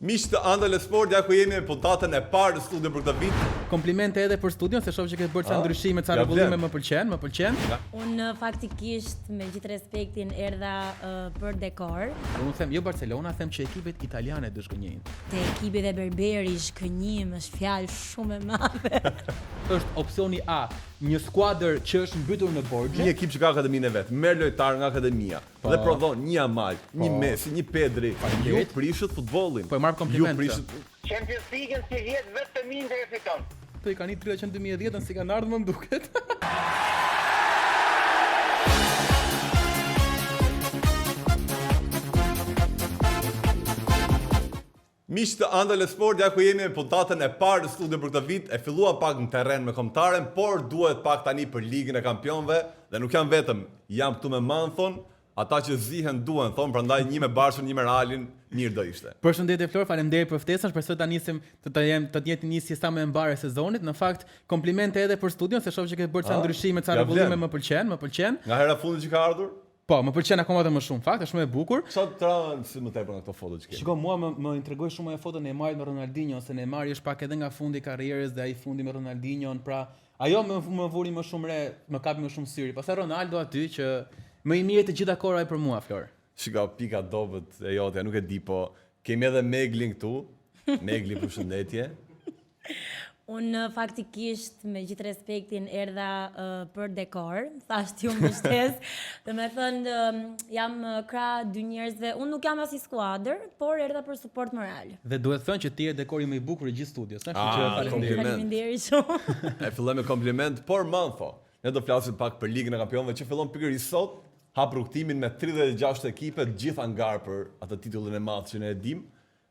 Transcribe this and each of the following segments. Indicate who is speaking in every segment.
Speaker 1: Miq të Andale Sport, ja ku jemi me puntatën e parë në studio për këtë vit.
Speaker 2: Komplimente edhe për studion, se shoh që ke bërë ca ndryshime, ca rregullime, më pëlqen.
Speaker 3: Unë faktikisht me gjithë respektin erdha për dekor.
Speaker 2: Unë them jo Barcelona, them që ekipet italiane do shkënjejnë.
Speaker 3: Te ekipet e Berberi shkënjim është fjalë shumë e madhe.
Speaker 2: Është opsioni A, një skuadër që është mbytur në borxhe.
Speaker 1: Një ekip që ka akademinë e vet, merr lojtar nga akademia dhe prodhon një Amal, një Messi, një Pedri. Ju prishët futbollin.
Speaker 2: Po e marr kompliment.
Speaker 4: Champions League-ën si vjet vetëm Inter e fiton.
Speaker 2: Po i kanë i 3 që në 2010-ën si kanë ardhur më duket.
Speaker 1: Miq të Andale Sport, ja ku jemi me puntatën e parë në studio për këtë vit, e fillua pak në terren me kombëtaren, por duhet pak tani për Ligën e Kampionëve dhe nuk jam vetëm, jam këtu me Manthon, ata që zihen duhen thon, prandaj një me Barçën, një me Realin, mirë do ishte.
Speaker 2: Përshëndetje Flor, faleminderit për ftesën, shpresoj ta nisim të jetë nisje sa më e mbarë e sezonit. Në fakt, komplimente edhe për studion, se shoh që ke bërë ca ndryshime, ca rregullime, më pëlqen.
Speaker 1: Nga hera fundit që ka ardhur?
Speaker 2: Po, më pëlqen akoma edhe më shumë, fakt, është më e bukur.
Speaker 1: Sa tran si më tepër nga këto foto që kemi.
Speaker 2: Shiko, mua më intregoi shumë ajo foto e Neymarit me Ronaldinho, se Neymari është pak edhe nga fundi i karrierës dhe ai fundi me Ronaldinhon, pra ajo më vuri më shumë re, më kapi më shumë syri. Pastaj Ronaldo aty që më i mirë të gjitha kohërave për mua, Flor.
Speaker 1: Shiko, pika dobët e jotja, nuk e di, po kemi edhe Meglin këtu. Megli, përshëndetje.
Speaker 3: Unë faktikisht me gjithë respektin erdha për dekor, thashtë ju më shtes, dhe me thënë jam krah dy njerëzve, unë nuk jam as i skuadër, por erdha për suport moral.
Speaker 2: Dhe duhet thënë që ti je dekori më i bukur i gjithë studios,
Speaker 3: Faleminderit shumë.
Speaker 1: E filloj me kompliment, por Mantho, ne do flasim pak për Ligën e Kampionëve që fillon pikërisht sot, hap rrugtimin me 36 ekipe, të gjitha ngar për atë titullin e madh që ne e dim.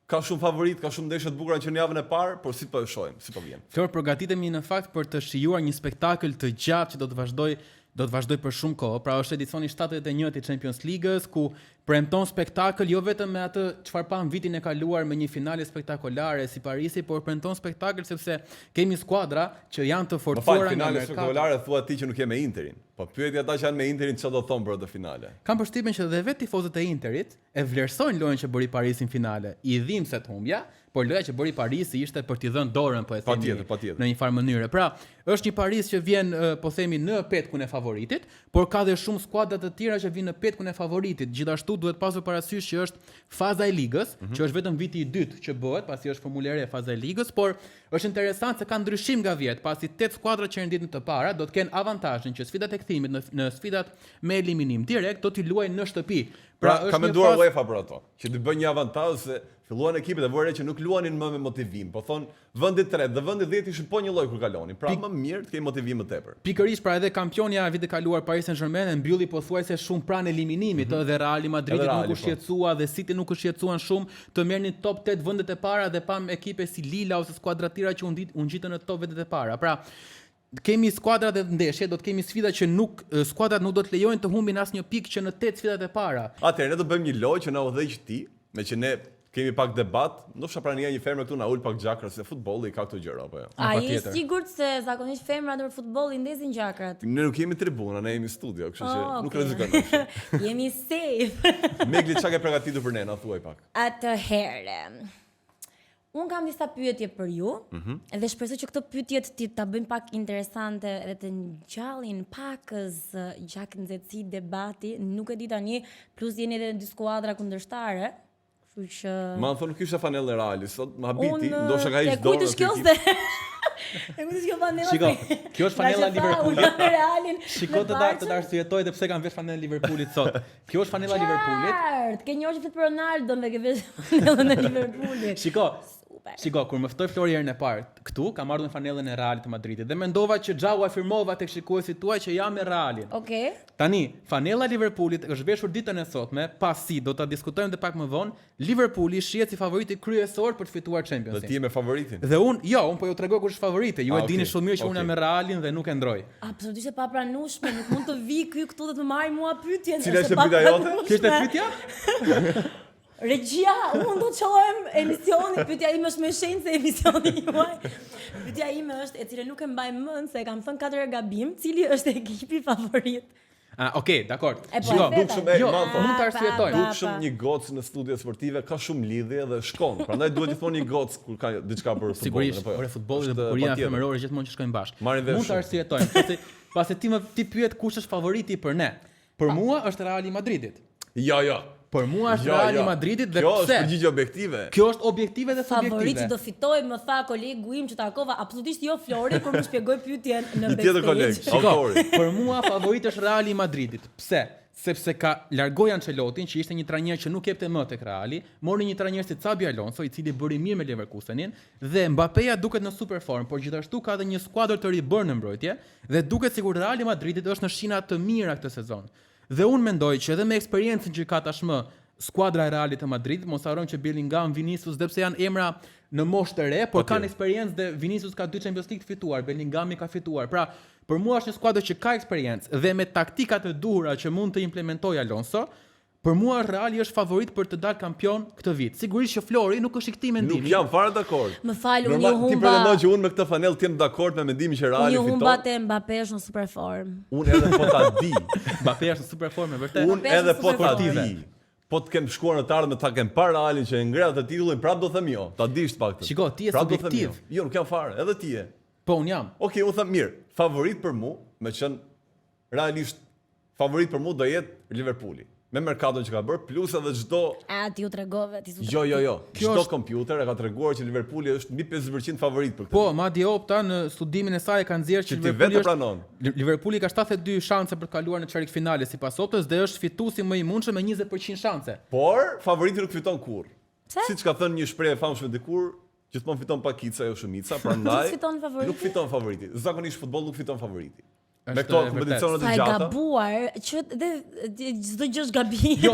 Speaker 1: Ka shumë favorit, ka shumë ndeshje të bukura që në javën e parë, por si po e shohim, si po vjen.
Speaker 2: Flor, përgatitemi në fakt për të shijuar një spektakël të gjatë që do të vazhdoj për shumë kohë. Pra është edicioni 71 i Champions League-s, ku premton spektakël jo vetëm me atë çfarë pam vitin e kaluar me një finale spektakolare si Parisi, por premton spektakël sepse kemi skuadra që janë të forcuara nga
Speaker 1: finale spektakolare, thua ti që nuk je me Interin. Po pyetja ata që janë me Interin çfarë do thonë për atë finale.
Speaker 2: Kam përshtypjen që dhe vetë tifozët e Interit e vlerësojnë lojën që bëri Parisi në finale. I dhimbse të humbja, por loja që bëri Parisi ishte për t'i dhënë dorën, po e themi në një farë mënyrë. Pra, është një Paris që vjen po themi në petkun e favoritit, por ka dhe shumë skuadra të tjera që vijnë në petkun e favoritit. Gjithashtu duhet pasur parasysh që është faza e ligës, që është vetëm viti i dytë që bëhet, pasi është formule e re faza e ligës, por është interesant se ka ndryshim nga vjet, pasi 8 skuadra që renditen të para do të kenë avantazhin që sfidat e kthimit në sfidat me eliminim direkt do t'i luajnë në shtëpi.
Speaker 1: Pra ka menduar UEFA për ato, që të bëjë një avantazh se filluan ekipet e vore që nuk luanin më me motivim, po thon vendi 3 dhe vendi 10 ishin po një lloj kur kalonin. Pra më mirë të kemi motivim më tepër.
Speaker 2: Pikërisht, pra edhe kampionja e vitit kaluar Paris Saint-Germain e mbylli pothuajse shumë pranë eliminimit, dhe Real Madridi nuk u shqetësua dhe City nuk u shqetësuan shumë të merrnin top 8 vendet e para dhe pam ekipe si Lila ose skuadra të tjera që u ngjitën në top vendet e para. Pra kemi skuadra dhe ndeshje, do të kemi sfida që skuadrat nuk do të lejojnë të humbin asnjë pikë që në 8 sfidat e para.
Speaker 1: Atëherë ne do bëjmë një lojë që na udhëheq ti, me që ne kemi pak debat, ndoshta prania një femër këtu na ul pak gjakra se futbolli ka këto gjëra apo jo.
Speaker 3: A je sigurt se zakonisht femrat në futboll i ndezin gjakrat?
Speaker 1: Ne nuk jemi tribuna, ne jemi studio, kështu që nuk rrezikojmë.
Speaker 3: Jemi safe.
Speaker 1: Megli çka ke përgatitur për ne, na thuaj pak.
Speaker 3: Atëherë, unë kam disa pyetje për ju, dhe shpresoj që këto pyetjet ta bëjnë pak interesante dhe të ngjallin pak gjak nxehtësi debati, nuk e di tani, plus jeni edhe dy skuadra kundërshtare. Kështu që
Speaker 1: Ma thonë nuk ishte fanellë e Realit, sot më habiti, ndoshta ka ish dorë.
Speaker 3: E kujtësh kjo fanella?
Speaker 2: Shiko, kjo është fanella Liverpoolit.
Speaker 3: Realin.
Speaker 2: Shiko të arsyetoj edhe pse kanë vesh fanellën e Liverpoolit sot. Kjo është fanella Liverpoolit.
Speaker 3: Ke një orë që flet për Ronaldo dhe ke vesh fanellën e Liverpoolit.
Speaker 2: Shiko, kur më ftoi Flori herën e parë këtu, kam ardhur me fanellën e Realit të Madridit dhe mendova që xhau afirmova tek shikuesit tuaj që jam me Realin.
Speaker 3: Okej.
Speaker 2: Tani, fanella e Liverpoolit është veshur ditën e sotme, pasi do ta diskutojmë edhe pak më vonë, Liverpooli shihet si favoriti kryesor për të fituar Champions League.
Speaker 1: Do ti je me favoritin.
Speaker 2: Dhe unë po ju tregoj kush është favoriti. Ju e dini shumë mirë që unë jam me Realin dhe nuk e ndroj.
Speaker 3: Absolutisht e papranueshme, nuk mund të vi këtu dhe të më marrë mua pyetjen.
Speaker 1: Cila është pyetja jote?
Speaker 2: Kjo është pyetja?
Speaker 3: Regjia, unë do të qohem emisioni, pyetja ime është me shenjë se emisioni juaj. Pyetja ime është, e cila nuk e mbaj mend se e kam thënë 4 herë gabim, cili është ekipi favorit?
Speaker 2: Okej, dakor.
Speaker 1: Mund
Speaker 2: ta arsyetojmë.
Speaker 1: Dukshëm një gocë në studio sportive ka shumë lidhje dhe shkon. Prandaj duhet gjithmonë një gocë kur ka diçka për futbollin.
Speaker 2: Sigurisht, futbolli dhe bukuria femërore gjithmonë që shkojnë bashkë. Mund ta arsyetojmë. Pasi ti pyet kush është favoriti për ne. Për mua është Reali Madridit.
Speaker 1: Jo.
Speaker 2: Për mua është Reali Madridit dhe
Speaker 1: pse? Kjo
Speaker 2: është
Speaker 1: përgjigje objektive.
Speaker 2: Kjo është objektive dhe subjektive.
Speaker 3: Favoriti do fitojë, më tha kolegu im që takova, absolutisht jo Flori kur më shpjegoi pyetjen në
Speaker 1: backstage. Tjetër koleg, autori.
Speaker 2: Për mua favoriti është Reali Madridit. Pse? Sepse ka largoi Ancelotin, që ishte një trajner që nuk jepte më tek Reali, mori një trajner si Xabi Alonso, i cili bëri mirë me Leverkusenin, dhe Mbappéja duket në super form, por gjithashtu ka edhe një skuadër të ribër në mbrojtje, dhe duket sikur Reali Madridit është në shina të mira këtë sezon. Dhe unë mendoj që edhe me eksperiencën që ka tashmë skuadra e Realit të Madridit, mos harrojmë që Bellingham, Vinicius, dhe pse janë emra në moshë të re, por kanë eksperiencë dhe Vinicius ka 2 Champions League të fituar, Bellinghami ka fituar. Pra, për mua është një skuadër që ka eksperiencë dhe me taktikat e duhura që mund të implementojë Alonso, për mua Reali është favorit për të dalë kampion këtë vit. Sigurisht që Flori nuk është i këtij mendimi.
Speaker 1: Nuk jam fare dakord.
Speaker 3: Më fal, unë humba.
Speaker 1: Ti pretendon që unë me këtë fanell të jem dakord me mendimin që Reali fiton.
Speaker 3: Unë humba te Mbappé është në super form.
Speaker 1: Unë edhe po ta di.
Speaker 2: Mbappé është në super form, vërtet.
Speaker 1: Unë edhe po ta di. Po të kem shkuar në të ardhmen ta kem parë Realin që e ngre atë titullin, prapë do them jo. Ta dish pak të.
Speaker 2: Shiko, ti je subjektiv.
Speaker 1: Jo, nuk jam fare, edhe ti je.
Speaker 2: Po unë jam.
Speaker 1: Okej, unë them mirë. Favorit për mua, me qenë realisht favorit për mua do jetë Liverpooli. Me merkaton që ka bërë, plus edhe çdo
Speaker 3: ti u tregove, ti
Speaker 1: Jo. Çdo kompjuter e ka treguar që Liverpooli është mbi 50% favorit për këtë.
Speaker 2: Po, madje Opta në studimin e saj ka nxjerrë që Liverpooli ka 72 shanse për të kaluar në çerkfinale sipas Optës dhe është fituesi më i mundshëm me 20% shanse.
Speaker 1: Por favoriti nuk fiton kurrë. Siç ka thënë një shprehje e famshme dikur, gjithmonë fiton pakica jo shumica, prandaj nuk fiton favoriti. Zakonisht futbolli nuk fiton favoriti. Me këto kompeticionet e gjata.
Speaker 3: Ka gabuar që çdo gjë është gabim.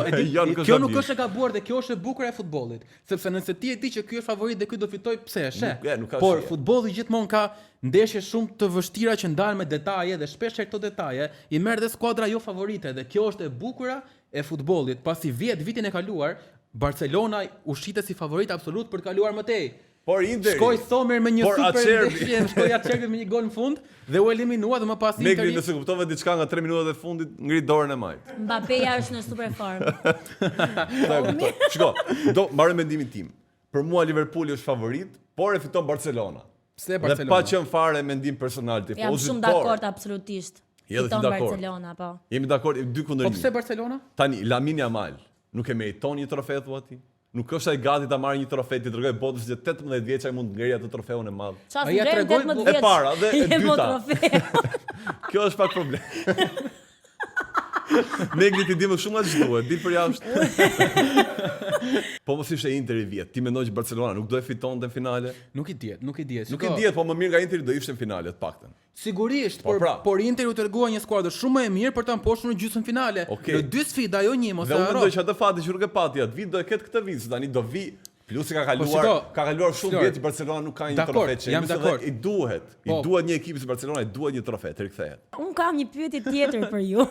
Speaker 2: Kjo nuk është e gabuar dhe kjo është e bukur e futbollit, sepse nëse ti e di që ky është favorit dhe ky do fitoj, pse e sheh? Por futbolli gjithmonë ka ndeshje shumë të vështira që ndalen me detaje dhe shpesh këto detaje i merr dhe skuadra jo favorite dhe kjo është e bukura e futbollit. Pasi vitin e kaluar, Barcelona u shitet si favorit absolut për të kaluar më tej.
Speaker 1: Por Interi
Speaker 2: shkoi Sommer me një super ndeshje, shkoi Acerbi me një gol në fund dhe u eliminua dhe më pas Interi.
Speaker 1: Negri nëse kuptove diçka nga 3 minutat e fundit, ngrit dorën e majt.
Speaker 3: Mbappéja është në super form.
Speaker 1: Shiko, do marrë mendimin tim. Për mua Liverpooli është favorit, por e fiton Barcelona.
Speaker 2: Pse Barcelona?
Speaker 1: Dhe pa qenë fare mendim personal tifozit.
Speaker 3: Jam shumë dakord absolutisht. Fiton Barcelona, po.
Speaker 1: Jemi dakord 2 kundër 1.
Speaker 2: Po pse Barcelona?
Speaker 1: Tani Lamine Yamal nuk e meriton një trofe thua ti? Nuk është ai gati ta marrë një trofe, ti tregoj botës që 18 vjeç ai mund të ngjerë atë trofeun e madh.
Speaker 3: Ai ja tregoi
Speaker 1: e para dhe e dyta. Kjo është pak problem. Negri ti di më shumë as duhet, di për jashtë. Po mos ishte Interi vjet. Ti mendon që Barcelona nuk do e fitonte në finale?
Speaker 2: Nuk i diet.
Speaker 1: Nuk i diet, po më mirë nga Interi do ishte në finale të paktën.
Speaker 2: Sigurisht, por Interi u tregua një skuadër shumë më e mirë për ta mposhtur në gjysmëfinale. Në 2 sfida, ajo një, mos e harro.
Speaker 1: Dhe unë mendoj që atë fati që nuk e pati atë vit do e ketë këtë vit, tani do vi. Plus ka kaluar shumë vjet që Barcelona nuk ka një trofe që i duhet. I duhet një ekip si Barcelona, i duhet një trofe të rikthehet.
Speaker 3: Un kam një pyetje tjetër për ju.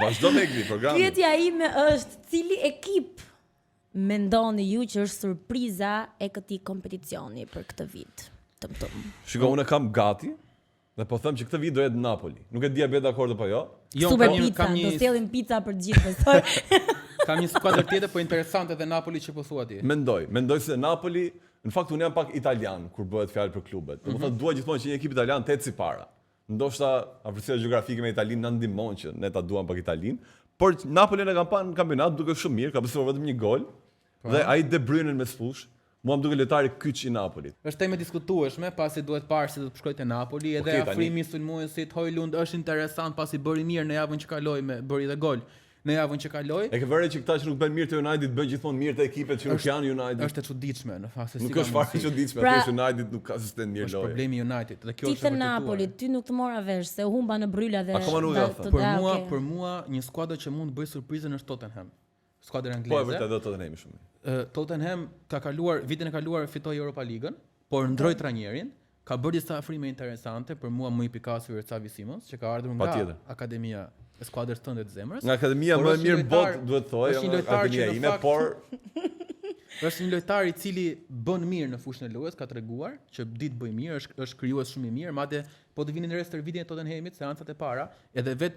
Speaker 1: Vazhdo me programin.
Speaker 3: Pyetja ime është, cili ekip mendoni ju që është surpriza e këtij kompeticioni për këtë vit?
Speaker 1: Shiko, unë kam gati. Dhe po them që këtë vit do jetë Napoli. Nuk e di a bëhet dakord apo jo.
Speaker 3: Super pizza, do sjellim pizza për të gjithë, besoj.
Speaker 2: Kam një skuadër tjetër po interesante dhe Napoli që po thua ti.
Speaker 1: Mendoj se Napoli, në fakt unë jam pak italian kur bëhet fjalë për klubet. Domethënë dua gjithmonë që një ekip italian të ecë sipara. Ndoshta afërsia gjeografike me Italinë na ndihmon që ne ta duam pak Italinë, por Napoli ne kam parë në kampionat duke shumë mirë, ka besuar vetëm një gol dhe ai De Bruyne me sfush. Mua më duket lojtari kyç i Napolit.
Speaker 2: Është temë diskutueshme, pasi duhet parë se do të shkojë te Napoli, edhe afrimi i sulmuesit Højlund është interesant pasi bëri mirë në javën që kaloi me bëri dhe gol. Në javën që kaloi.
Speaker 1: E ke vënë që këta që nuk bën mirë te United bën gjithmonë mirë te ekipet që nuk janë United.
Speaker 2: Është e çuditshme në fakt se
Speaker 1: si. Nuk është fare e çuditshme, te United nuk ka sistem mirë lojë.
Speaker 2: Është problemi United dhe kjo
Speaker 3: është. Ti te Napoli, ty nuk të mora vesh se u humba në bryla dhe
Speaker 2: për mua një skuadër që mund të bëjë surprizën është Tottenham. Skuadra angleze.
Speaker 1: Po vërtet do Tottenham shumë.
Speaker 2: Tottenham ka kaluar vitin e kaluar fitoi Europa Ligën, por ndroi trajnerin, ka bërë disa afrime interesante, për mua më i pikasur është Xavi Simons, që ka ardhur nga akademia e skuadrës tënde të zemrës.
Speaker 1: Nga akademia më e mirë botë, duhet thojë, akademia ime, por
Speaker 2: Është një lojtar I cili bën mirë në fushën e lojës, ka treguar që ditë bëj mirë, është krijues shumë I mirë, madje po të vinin në stërvitjen e Tottenhamit, seancat e para, edhe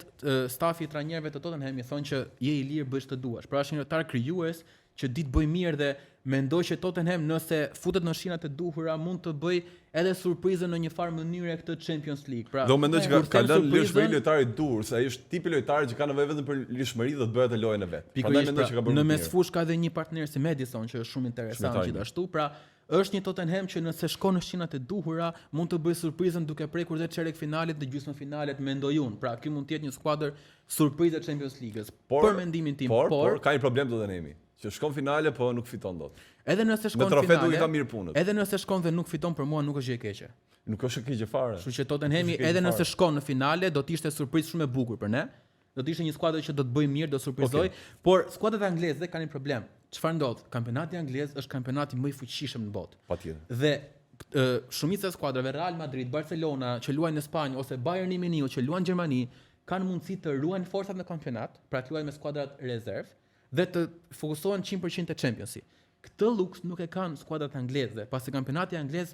Speaker 2: stafi I trajnerëve të Tottenhamit thonë që je I lirë bësh të duash. Pra është një lojtar krijues që ditë bëj mirë dhe mendoj që Tottenham nëse futet në shinat e duhura mund të bëj edhe surprizën në një farë mënyrë këtë Champions League. Pra,
Speaker 1: do mendoj që ka lënë lirshmëri lojtari dur, se ai është tipi lojtari që ka nevojë vetëm për lirshmëri dhe të bëhet të lojën e vet.
Speaker 2: Prandaj mendoj që ka bërë. Në mesfush ka edhe një partner si Madison që është shumë interesant gjithashtu. Pra, është një Tottenham që nëse shkon në shinat e duhura mund të bëjë surprizën duke prekur dhe çerek finalet dhe gjysmëfinalet mendoj unë. Pra, ky mund të jetë një skuadër surprizë e Champions League-s. Për mendimin tim,
Speaker 1: por ka një problem Tottenhami, që shkon finale po nuk fiton dot.
Speaker 2: Edhe nëse shkon
Speaker 1: finale, me trofet nuk I ka mirë punët.
Speaker 2: Edhe nëse shkon dhe nuk fiton për mua nuk është gjë e keqe.
Speaker 1: Nuk është e keqe fare.
Speaker 2: Kështu që Tottenhami edhe nëse shkon në finale do të ishte surprizë shumë e bukur për ne. Do të ishte një skuadër që do të bëjë mirë, do surprizoj, por skuadrat angleze kanë një problem. Çfarë ndodh? Kampionati anglez është kampionati më I fuqishëm në botë.
Speaker 1: Patjetër.
Speaker 2: Dhe shumica e skuadrave Real Madrid, Barcelona, që luajnë në Spanjë ose Bayern Munich që luajnë në Gjermani, kanë mundësi të ruajnë forcat në kampionat, pra të luajnë me skuadrat rezervë dhe të fokusohen 100% te Championsi. Këtë luks nuk e kanë skuadrat angleze, pasi kampionati anglez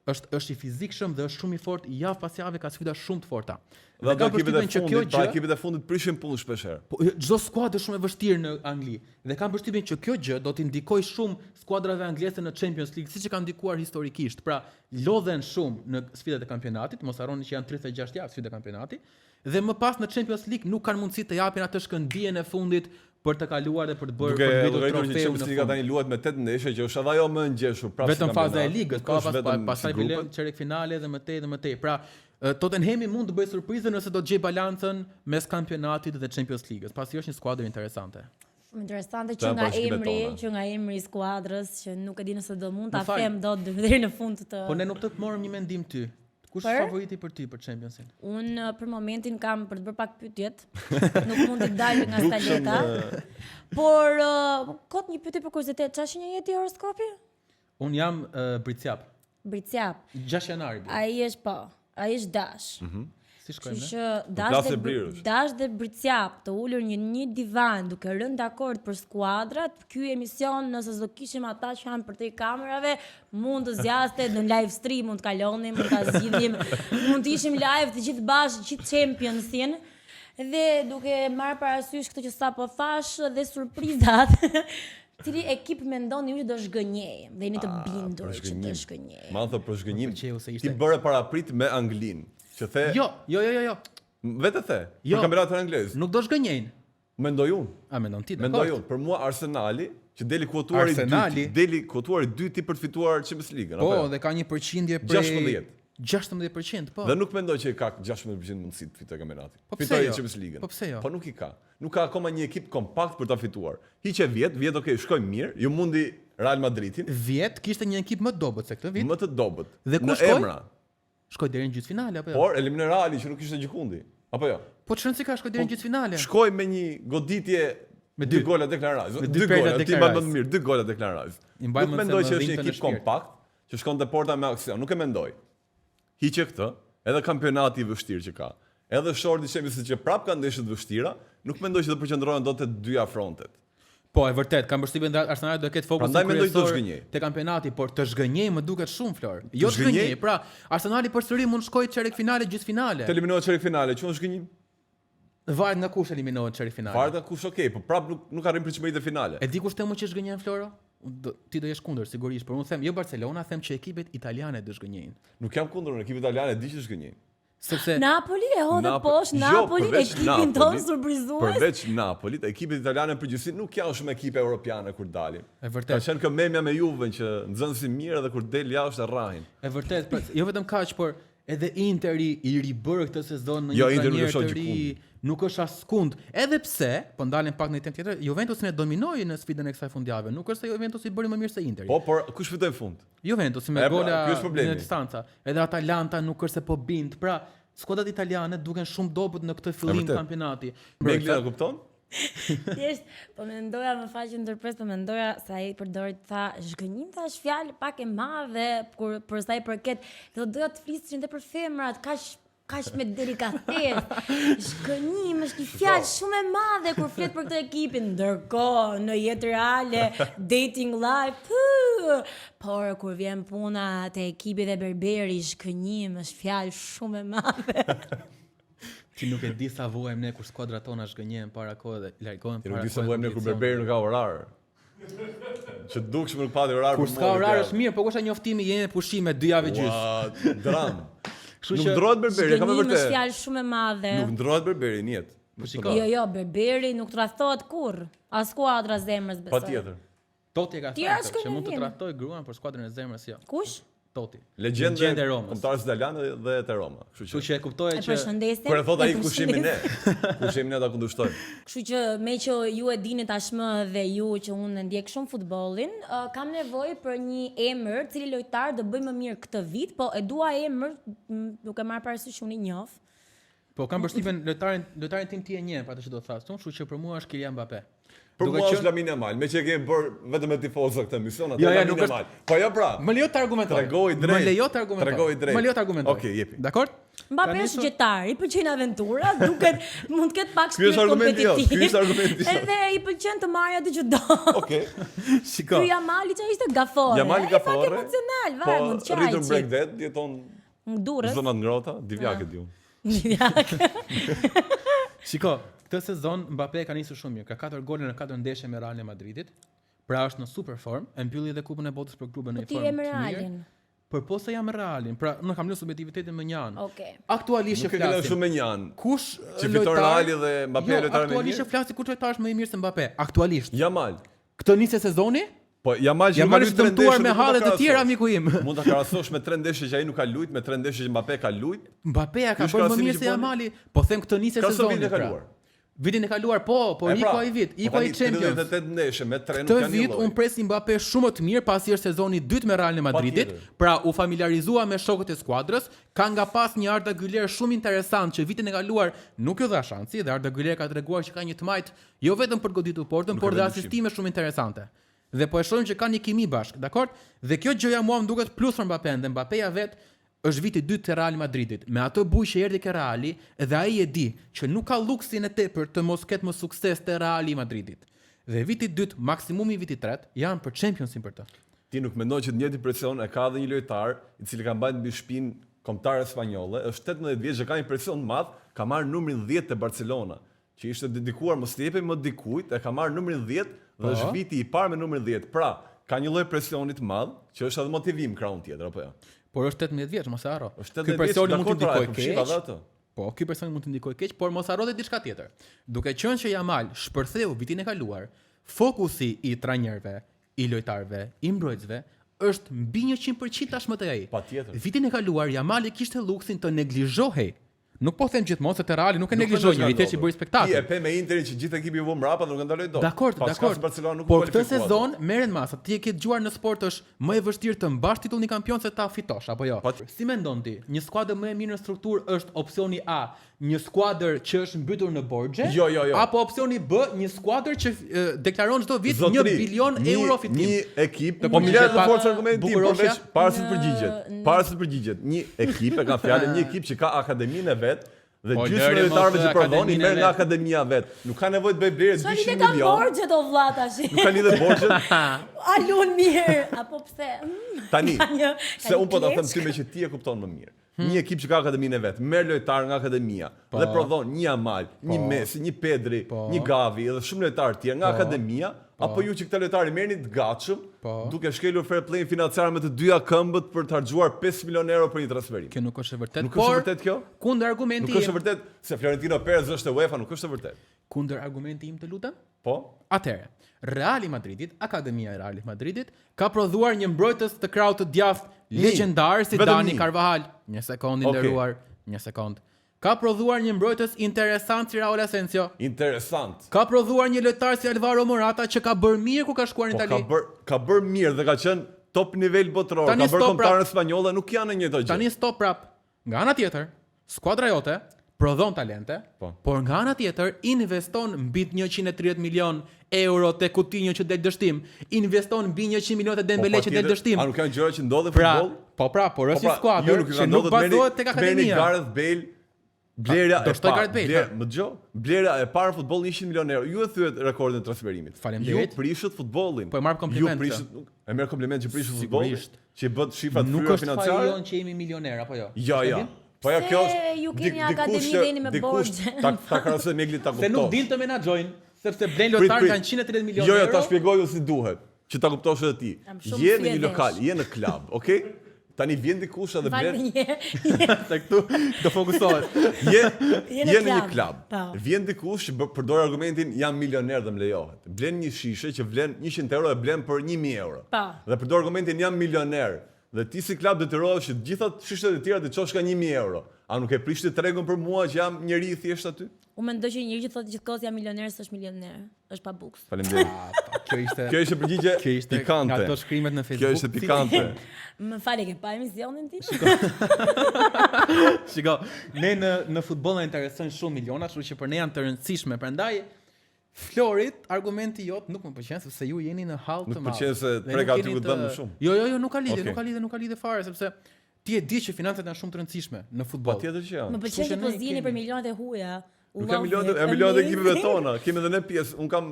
Speaker 2: është I fizikshëm dhe është shumë I fortë, javë pas jave ka sfida shumë të forta.
Speaker 1: Dhe ekipet e fundit prishin punë shpeshherë.
Speaker 2: Po çdo skuadër shumë e vështirë në Angli dhe kam përshtypjen që kjo gjë do t'i ndikojë shumë skuadrave angleze në Champions League, siç e ka ndikuar historikisht. Pra, lodhen shumë në sfidat e kampionatit, mos harroni që janë 36 javë sfidat e kampionatit, dhe më pas në Champions League nuk kanë mundësi të japin atë shkëndijën e fundit për të kaluar dhe për të bërë trofeun në
Speaker 1: Champions League tani luhet me 8 ndeshje që është edhe ajo më ngjeshur prapë.
Speaker 2: Vetëm faza e ligës, pastaj vjen çerek finale dhe më tej. Pra, Tottenhami mund të bëjë surprizë nëse do të gjej balancën mes kampionatit dhe Champions League-s, pasi është një skuadër interesante.
Speaker 3: Shumë interesante që nga emri I skuadrës që nuk e di nëse do mund ta them dot deri në fund të.
Speaker 2: Po ne nuk të morëm një mendim ty. Kush është favoriti për ty për Championsin?
Speaker 3: Unë për momentin kam për të bërë pak pyetjet. Nuk mund të dal nga staleta. Por kot një pyetje për kuriozitet, çfarë shenjë jeti horoskopi?
Speaker 2: Unë jam Bricjap.
Speaker 3: Bricjap. 6
Speaker 2: janari.
Speaker 3: Ai është dash.
Speaker 2: Si shkojmë ne?
Speaker 3: Që dash dhe Bricjap të ulur një divan duke rënë dakord për skuadrat, ky emision nëse do kishim ata që janë përtej kamerave, mund të zgjaste në live stream, mund të kalonim, mund ta zgjidhim, mund të ishim live të gjithë bashkë, gjithë Championsin. Dhe duke marrë parasysh këtë që sapo thash dhe surprizat, cili ekip mendoni ju që do shgënjej? Dhe jeni të bindur që do shgënjej.
Speaker 1: Ma thë për shgënjim. Ti bëre paraprit me Anglinë. Që the.
Speaker 2: Jo.
Speaker 1: Vetë the. Për kampionatin anglez.
Speaker 2: Nuk do shgënjejnë.
Speaker 1: Mendoj unë.
Speaker 2: A mendon ti?
Speaker 1: Mendoj unë. Për mua Arsenali, që deli kuotuari 2 për të fituar Champions League.
Speaker 2: Po, dhe ka një përqindje prej 16%, po.
Speaker 1: Dhe nuk mendoj që ka 16% mundësi të fitojë kampionatin. Fitojë Champions League.
Speaker 2: Po pse jo?
Speaker 1: Po nuk I ka. Nuk ka akoma një ekip kompakt për ta fituar. Hiqe vjet, okay, shkojmë mirë. Ju mundi Real Madridin.
Speaker 2: Vjet kishte një ekip më të dobët se këtë vit.
Speaker 1: Më të dobët.
Speaker 2: Dhe ku shkoi? Shkoi deri në gjysmëfinale apo jo?
Speaker 1: Por eliminoi Reali që nuk ishte gjikundi. Apo jo?
Speaker 2: Po çrëndsi ka shkoi deri në gjysmëfinale.
Speaker 1: Shkoi me një goditje me 2 gola deklarazë. 2 gola, ti mbaj më të mirë, 2 gola deklarazë. Nuk mendoj që është një ekip kompakt që shkon te porta me aksion, nuk e mendoj. Hiqe këtë, edhe kampionati I vështirë që ka. Edhe shorti Champions që prap ka ndeshje të vështira, nuk mendoj që do përqendrohen dot te 2 afrontet.
Speaker 2: Po, e vërtet, kam përshtypjen se Arsenali do të ketë fokusin kryesor te kampionati, por të zhgënjej më duket shumë Flor. Jo të zhgënjej, pra Arsenali përsëri mund shkojë çerek finale, gjysmëfinale.
Speaker 1: Të eliminohet çerek finale, çon zhgënjim?
Speaker 2: Varet nga kush eliminohet çerek finale.
Speaker 1: Varet nga kush, okay, po prap nuk arrin pritshmëritë e finale.
Speaker 2: E di kush temu që zhgënjen Floro? Ti do jesh kundër sigurisht, por unë them jo Barcelona, them që ekipet italiane do zhgënjejnë.
Speaker 1: Nuk jam kundër, ekipet italiane di që zhgënjejnë.
Speaker 3: Sepse Napoli e hodhe poshtë, Napoli ekipin tonë surprizues.
Speaker 1: Përveç Napolit, ekipet italiane përgjithësi nuk janë shumë ekipe europiane kur dalin.
Speaker 2: E vërtet.
Speaker 1: Ka qenë këmbemja me Juven që nxënë si mirë dhe kur del jashtë rrahin.
Speaker 2: E vërtet, jo vetëm kaq, por edhe Interi I ribër këtë sezon në një trajner të ri, nuk është askund. Edhe pse, po ndalen pak në një temë tjetër, Juventusin e dominoi në sfidën e kësaj fundjavë. Nuk është se Juventusi bëri më mirë se Interi.
Speaker 1: Po, por kush fitoi në fund?
Speaker 2: Juventusi me gola në distanca. Edhe Atalanta nuk është se po bind. Pra, skuadrat italiane duken shumë dobët në këtë fillim kampionati.
Speaker 1: Brengli e kupton?
Speaker 3: Thjesht, po mendoja më faqe ndërpres, po mendoja se ai përdori tha zhgënjim, thash fjalë pak e madhe kur për sa I përket, do doja të flisnin edhe për femrat, kaq kaq me delikatesë. Shkënim është një fjalë shumë e madhe kur flet për këtë ekipin. Ndërkohë, në jetë reale, dating life, por kur vjen puna te ekipi dhe Berberi, shkënim është fjalë shumë e madhe.
Speaker 2: Ti nuk e di sa vuajmë ne kur skuadrat tona zgënjehen para kohë dhe largohen para kohë.
Speaker 1: Ti nuk di sa vuajmë ne kur Berberi nuk ka orar. Që dukshëm nuk pati orar.
Speaker 2: Kur s'ka orar është mirë, po kusha njoftimi jeni pushime 2 javë gjys.
Speaker 1: Dram. Nuk ndrohet Berberi, kam e vërtet.
Speaker 3: Është fjalë shumë e madhe.
Speaker 1: Nuk ndrohet Berberi në jetë.
Speaker 2: Po shiko.
Speaker 3: Jo, Berberi nuk tradhtohet kurr. As skuadra zemrës besoj.
Speaker 1: Patjetër.
Speaker 2: Toti e ka thënë që mund të tradhtoj gruan për skuadrën e zemrës jo.
Speaker 3: Kush?
Speaker 2: Toti.
Speaker 1: Legjendë e Romës. Kombëtarës italian dhe te Roma.
Speaker 2: Kështu që e kuptoje që
Speaker 1: kur e thot ai kush jemi ne. Kush jemi ne ta kundërshtojmë.
Speaker 3: Kështu që me që ju e dini tashmë dhe ju që unë ndjek shumë futbollin, kam nevojë për një emër, cili lojtar do bëj më mirë këtë vit, po e dua emër duke marrë parasysh unë i njoh.
Speaker 2: Po kam përshtypjen lojtarin tim ti e njeh, pra atë që do të thas, kështu që për mua është Kylian Mbappé.
Speaker 1: Për mua është Lamine Yamal, me që e kemi bërë vetëm me tifozë këtë emision, atë Lamine Yamal. Po jo pra.
Speaker 2: Më lejo të argumentoj. Më lejo të argumentoj.
Speaker 1: Okej, jepi.
Speaker 2: Dakor?
Speaker 3: Mbappé është gjetar, i pëlqen aventura, duket mund të ketë pak shpirt kompetitiv.
Speaker 1: Ky është argumenti.
Speaker 3: Edhe i pëlqen të marrë atë që do.
Speaker 1: Okej.
Speaker 2: Shiko.
Speaker 3: Ky Yamali që ishte gafore.
Speaker 1: Yamali gafore.
Speaker 3: Pak emocional, vaj, mund të qajë.
Speaker 1: Rritur breakdet, jeton
Speaker 3: durrës.
Speaker 1: Zonat ngrohta, divjake diun.
Speaker 2: Shiko, këtë sezon Mbappé ka nisur shumë mirë, ka 4 gole në 4 ndeshje me Real Madridit. Pra është në super form, e mbylli dhe kupën e botës për klubin në formë të mirë. Por po se jam Realin, pra nuk kam lënë subjektivitetin me Njan.
Speaker 3: Okej.
Speaker 2: Aktualisht
Speaker 1: flasim. Nuk e shumë me Njan.
Speaker 2: Kush
Speaker 1: që fiton Reali dhe Mbappé lojtar më mirë?
Speaker 2: Aktualisht flasi kush lojtar më i mirë se Mbappé. Aktualisht.
Speaker 1: Yamal.
Speaker 2: Këtë nisë sezoni?
Speaker 1: Po Yamal që
Speaker 2: ka luajtur 3 ndeshje me hallet të tjera miku im.
Speaker 1: Mund ta krahasosh me 3 ndeshje që ai nuk ka luajtur, me 3 ndeshje që Mbappé ka luajtur.
Speaker 2: Mbappé ka bërë më mirë se Yamali, po them këtë nisë sezoni. Vitin e kaluar, po iko ai vit, iko ai Champions.
Speaker 1: 38 ndeshje me 3 nuk kanë.
Speaker 2: Këtë vit un pres Mbappé shumë të mirë pasi është sezoni i dytë me Real Madridit, pra u familiarizua me shokët e skuadrës, ka nga pas një Arda Güler shumë interesant që vitin e kaluar nuk ju dha shansi dhe Arda Güler ka treguar që ka një tmajt jo vetëm për goditur portën, por dhe asistime shumë interesante. Dhe po e shohim që kanë një kimi bashk, dakor? Dhe kjo gjëja mua më duket plus për Mbappé, dhe Mbappéja vet është viti 2 të Real Madridit. Me ato bujë që erdhi ke Reali, dhe ai e di që nuk ka luksin e tepër të mos ketë më sukses te Reali Madridit. Dhe viti 2, maksimumi viti 3 janë për Championsin për të.
Speaker 1: Ti nuk mendon që të njëjtin presion e ka edhe një lojtar i cili ka mbajtur mbi shpinë kombëtare spanjolle, është 18 vjeç që ka një presion të madh, ka marrë numrin 10 te Barcelona, që ishte dedikuar mos të jepej më dikujt, e ka marrë numrin 10 dhe është viti i parë me numrin 10. Pra, ka një lloj presioni të madh që është edhe motivim krahun tjetër apo jo.
Speaker 2: Por është 18 vjeç, mos e harro.
Speaker 1: Ky personi mund të ndikojë
Speaker 2: keq. Po, ky personi mund të ndikojë keq, por mos harro edhe diçka tjetër. Duke qenë që Yamal shpërtheu vitin e kaluar, fokusi i trajnerëve, i lojtarëve, i mbrojtësve është mbi 100% tashmë te ai.
Speaker 1: Patjetër.
Speaker 2: Vitin e kaluar Yamal kishte luksin të neglizhohej. Nuk po them gjithmonë se te Reali nuk e neglizhoi një vit që bëri spektakël.
Speaker 1: Ti e pe me Interin që gjithë ekipi u vë mbrapa dhe nuk e ndaloi dot.
Speaker 2: Dakor.
Speaker 1: Po
Speaker 2: këtë sezon merren masa. Ti e ke dëgjuar në sport është më e vështirë të mbash titullin e kampion se ta fitosh apo jo. Si mendon ti? Një skuadër më e mirë në strukturë është opsioni A, një skuadër që është mbytur në borxhe?
Speaker 1: Jo.
Speaker 2: Apo opsioni B, një skuadër që deklaron çdo vit 1 bilion euro fitim.
Speaker 1: Një ekip, po miliard të forcë argumenti, por veç para se të përgjigjet. Një ekip e ka fjalën, një ekip që ka akademinë e vet dhe gjysmë e lojtarëve që prodhoni merr nga akademia vet. Nuk ka nevojë të bëj blerje 200 milionë.
Speaker 3: Ka borxhet o vlla tash.
Speaker 1: Nuk ka lidhje borxhet.
Speaker 3: A lun mirë apo pse?
Speaker 1: Tani, se un po ta them ty me që ti e kupton më mirë. Një ekip që ka akademinë e vet, merr lojtar nga akademia dhe prodhon një Yamal, një Messi, një Pedri, një Gavi dhe shumë lojtarë tjerë nga akademia, apo ju që këta lojtarë merrni të gatshëm, duke shkelur fair play financiar me të dyja këmbët për të harxuar 5 milionë euro për një transferim.
Speaker 2: Kjo nuk është e vërtetë.
Speaker 1: Nuk është e vërtetë kjo?
Speaker 2: Kundër argumenti.
Speaker 1: Nuk është e vërtetë se Florentino Perez është e UEFA, nuk është e vërtetë.
Speaker 2: Kundër argumenti im të lutem?
Speaker 1: Po.
Speaker 2: Atëherë, Reali Madridit, akademia e Real Madridit ka prodhuar një mbrojtës të krahut të djathtë legjendar si Dani Carvajal. Një sekondë nderuar, një sekond. Ka prodhuar një mbrojtës interesant si Raul Asensio.
Speaker 1: Interesant.
Speaker 2: Ka prodhuar një lojtar si Alvaro Morata që ka bërë mirë kur ka shkuar në Itali.
Speaker 1: Ka bërë mirë dhe ka qenë top nivel botëror. Ka bërë kombëtarën spanjolle, nuk janë në njëjtë gjë.
Speaker 2: Tani stop prap. Nga ana tjetër, skuadra jote prodhon talente, por nga ana tjetër investon mbi 130 milion euro te Coutinho që del dështim, investon mbi 100 milionë te Dembele që del dështim.
Speaker 1: A nuk janë gjëra që ndodhin në futboll?
Speaker 2: Por është një skuadër që nuk bazohet tek akademia.
Speaker 1: Gareth Bale Blera
Speaker 2: do shtoj Gareth Bale.
Speaker 1: Blera e parë futboll 100 milionë euro. Ju e thyet rekordin e transferimit.
Speaker 2: Faleminderit.
Speaker 1: Ju prishët futbollin.
Speaker 2: Po e marr kompliment.
Speaker 1: E merr kompliment që prishët futbollin, që bën shifrat financiare.
Speaker 2: Nuk është faji jon që jemi milioner apo jo?
Speaker 1: Ja. Po ja kjo është.
Speaker 3: Ju keni akademi dhe jeni me borxhe.
Speaker 1: Ta krahasoj me Eglin ta kuptoj.
Speaker 2: Se nuk din të menaxhojnë, sepse blen lojtar kanë 130 milionë euro.
Speaker 1: Jo, ta shpjegoj si duhet, që ta kuptosh edhe ti. Je në një lokal, je në klub, okay? Tani vjen dikush edhe blen.
Speaker 2: Se këtu do fokusohet.
Speaker 1: Je në një klub. Vjen dikush që përdor argumentin jam milioner dhe më lejohet. Blen një shishe që vlen 100 euro e blen për 1000 euro. Dhe përdor argumentin jam milioner. Dhe ti si klub detyrohesh që të gjitha shishet e tjera të çosh ka 1000 euro. A nuk e prishti tregun për mua që jam njeri I thjesht aty?
Speaker 3: Unë mendoj që njëri që thotë gjithkohë jam milioner s'është milioner, është pa buks.
Speaker 1: Faleminderit. Kjo ishte përgjigje pikante.
Speaker 2: Nga ato shkrimet në Facebook.
Speaker 1: Kjo ishte pikante.
Speaker 3: Më fal, ke pa emisionin ti?
Speaker 2: Shiko, ne në futboll na interesojnë shumë miliona, kështu që për ne janë të rëndësishme. Prandaj Florit, argumenti jot nuk më pëlqen sepse ju jeni në hall të madh.
Speaker 1: Nuk pëlqen se prek aty ku dëm më shumë.
Speaker 2: Jo, nuk ka lidhje fare sepse ti e di që financat janë shumë të rëndësishme në futboll.
Speaker 1: Patjetër që janë.
Speaker 3: Më pëlqen që po zgjini për milionat e huaja.
Speaker 1: Nuk kam milionat e ekipeve tona. Kemi edhe ne pjesë. Un kam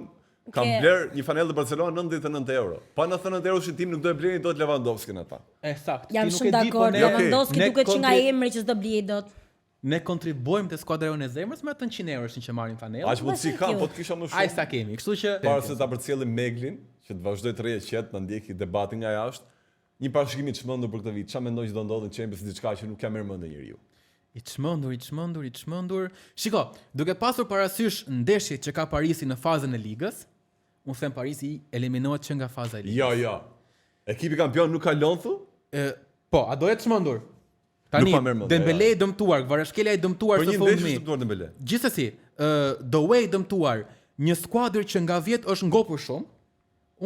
Speaker 1: bler një fanellë të Barcelona 99 euro. Pa 99 euro shitim nuk do e bleni dot Lewandowski ata.
Speaker 2: Saktë.
Speaker 3: Jam shumë dakord. Lewandowski duket që nga emri që s'do blej dot.
Speaker 2: Ne kontribuojmë te skuadra jonë e zemrës me 800 euro që marrin fanellë.
Speaker 1: Aq mundsi kam, po të kisha më shumë.
Speaker 2: Ai sa kemi. Kështu që
Speaker 1: para se ta përcjellim Meglin, që të vazhdoj të rrejë qet, na ndjeki debatin nga jashtë. Një parashikimi të çmendur për këtë vit. Çfarë mendoj që do ndodhë në Champions diçka që nuk ka merr mend njeriu.
Speaker 2: I çmendur. Shiko, duke pasur parasysh ndeshjet që ka Parisi në fazën e ligës, unë them Parisi eliminohet që nga faza e ligës.
Speaker 1: Jo. Ekipi kampion nuk ka lënë thu?
Speaker 2: Po, a do të çmendur? Tani Dembele I dëmtuar, Kvaratskhelia I dëmtuar së fundmi. Gjithsesi, Doué I dëmtuar, një skuadër që nga vjet është ngopur shumë.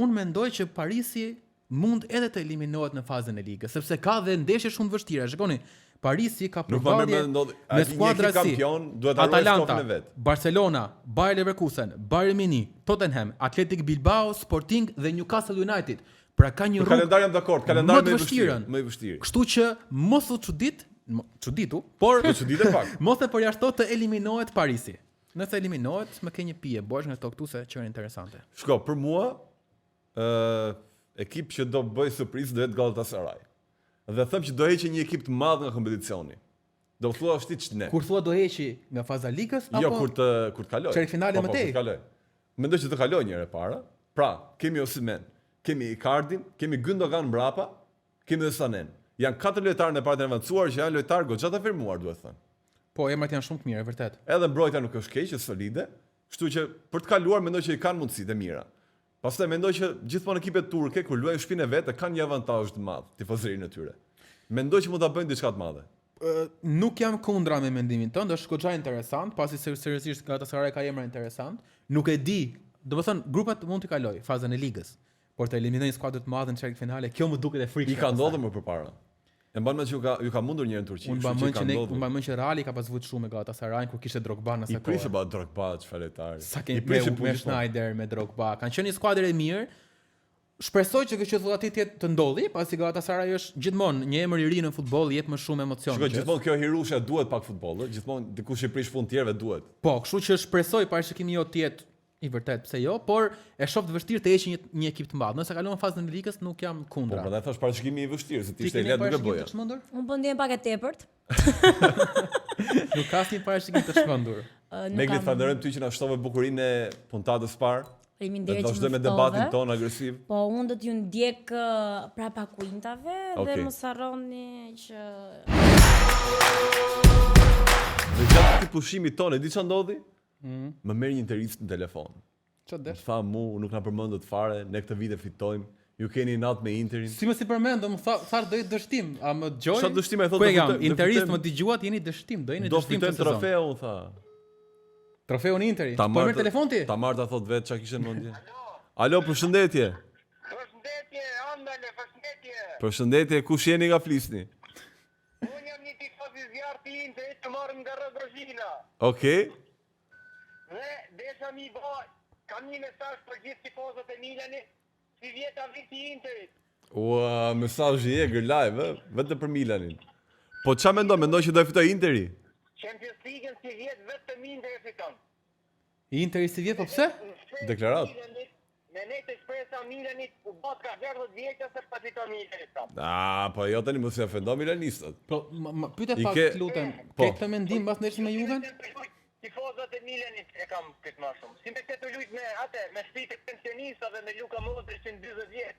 Speaker 2: Unë mendoj që Parisi mund edhe të eliminohet në fazën e ligës, sepse ka dhe ndeshje shumë të vështira. Shikoni, Parisi ka përvardhje me skuadra si Atalanta, Barcelona, Bayer Leverkusen, Bayern Munich, Tottenham, Athletic Bilbao, Sporting dhe Newcastle United. Pra ka një rrugë.
Speaker 1: Kalendar jam dakord, kalendar më i vështirë.
Speaker 2: Kështu që mos u çuditu, por
Speaker 1: çuditë pak.
Speaker 2: Mos e përjashto të eliminohet Parisi. Nëse eliminohet, më ke një pije bosh nga to këtu se çfarë interesante.
Speaker 1: Shko, për mua, ekip që do bëj surprizë do jetë Galatasaray. Dhe them që do heqë një ekip të madh nga kompeticioni. Do thua është ti ç'ne.
Speaker 2: Kur thua do heqi nga faza ligës apo?
Speaker 1: Jo, kur të kaloj.
Speaker 2: Çerfinale më tej.
Speaker 1: Mendoj që të kaloj një herë para. Pra, kemi Osimhen, kemi Icardin, kemi Gündogan mbrapa, kemi dhe Sanen. Janë 4 lojtarë në partën e avancuar që janë lojtarë goxha të firmuar, duhet thënë.
Speaker 2: Po, emrat janë shumë të mirë, vërtet.
Speaker 1: Edhe mbrojtja nuk është keq, është solide, kështu që për të kaluar mendoj që I kanë mundësitë e mira. Pastaj mendoj që gjithmonë ekipet turke kur luajnë shtëpinë e vet kanë një avantazh të madh tifozërinë e tyre. Mendoj që mund ta bëjnë diçka të madhe.
Speaker 2: Nuk jam kundra me mendimin tënd, është goxha interesant, pasi seriozisht Galatasaray ka emra interesant. Nuk e di, domethënë grupet mund të kaloj fazën e ligës, por të eliminojnë skuadra të mëdha në çerfinale, kjo më duket e frikshme.
Speaker 1: I ka ndodhur më përpara. E mban mend që ju ka mundur një herë në Turqi,
Speaker 2: unë mban mend që Reali ka pas vuajtur shumë me Galatasaray kur kishte Drogba në atë kohë.
Speaker 1: I prishë ba Drogba çfarë lojtar.
Speaker 2: I prishë me Schneider, me Drogba. Kanë qenë një skuadër e mirë. Shpresoj që kjo çështje të të ndodhi, pasi Galatasaray është gjithmonë një emër I ri në futboll, jep më shumë emocion.
Speaker 1: Shikoj, gjithmonë kjo hirusha duhet pak futboll, gjithmonë dikush I prish fund tjerëve duhet.
Speaker 2: Po, kështu që shpresoj parashikimi jot të jetë I vërtet, pse jo, por e shoh të vështirë të heqë një ekip të madh. Nëse kalon fazën e ligës nuk jam kundra.
Speaker 1: Po, prandaj thash parashikimi I vështirë, se ti ishte lehtë nuk e bëja.
Speaker 3: Unë po ndjem pak e tepërt.
Speaker 2: Nuk ka asnjë parashikim të çmendur.
Speaker 1: Megli falenderojmë ty që na shtove bukurinë e puntatës parë.
Speaker 3: Faleminderit që
Speaker 1: vazhdojmë me debatin ton agresiv.
Speaker 3: Po unë do t'ju ndjek prapa kuintave dhe mos harroni që
Speaker 1: Dhe gjatë këtij pushimit tonë, di çfarë ndodhi? Më merr një intervistë në telefon.
Speaker 2: Çfarë desh?
Speaker 1: Tha nuk na përmendët fare, ne këtë vit e fitojmë. Ju keni natë me Interin.
Speaker 2: Si më si përmendëm, thash do jetë dështim, a më dëgjoj?
Speaker 1: Çfarë dështim e thotë?
Speaker 2: Po jam, Interist më dëgjuat, jeni dështim, do jeni dështim
Speaker 1: të sezonit. Do fitojmë trofeun, tha.
Speaker 2: Trofeun Interi. Po merr telefon ti?
Speaker 1: Ta marr ta thot vet çka kishte në mendje. Alo, përshëndetje.
Speaker 4: Përshëndetje, Andale, përshëndetje.
Speaker 1: Përshëndetje, kush jeni nga flisni?
Speaker 4: Unë jam një tifoz I zjarrit I Interit të marrëm nga Rrodrozhina.
Speaker 1: Okej.
Speaker 4: Dhe desha mi baj, kam një mesazh për gjithë tifozët e Milanit, si vjeta viti I Interit.
Speaker 1: Ua, mesazhi I egër live, vetëm për Milanin. Po ç'a mendon? Mendon që do e fitoj Interi?
Speaker 4: Champions League-ën si vjet vetëm Inter e fiton.
Speaker 2: Interi si vjet, po pse?
Speaker 1: Deklarat.
Speaker 4: Me ne të shpresa Milanit u bot ka 60 vjeqa se pa fiton Interit.
Speaker 1: Po jo tani mos i ofendo milanistët.
Speaker 2: Po pyete pak lutem. Ke këtë mendim mbas ndeshjes me Juven?
Speaker 4: Tifozat e Milanit e kam këtë më shumë. Si me këtë lujt me atë, me shpitë pensionista dhe me Luka Modric në 40 vjet.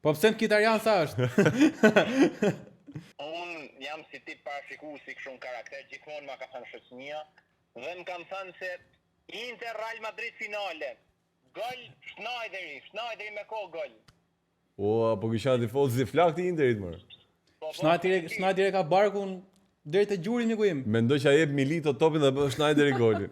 Speaker 2: Po pse në Kitarian sa është?
Speaker 4: Unë jam si tip parashikuesi kështu në karakter, gjithmonë ma ka thënë shoqënia dhe më kam thënë se Inter Real Madrid finale. Gol Schneider me kohë gol.
Speaker 1: Po kisha tifoz si flak të Interit më.
Speaker 2: Schneider e ka barkun deri te gjuri miku im.
Speaker 1: Mendoj që jep Milito topin dhe bën Schneider i golin.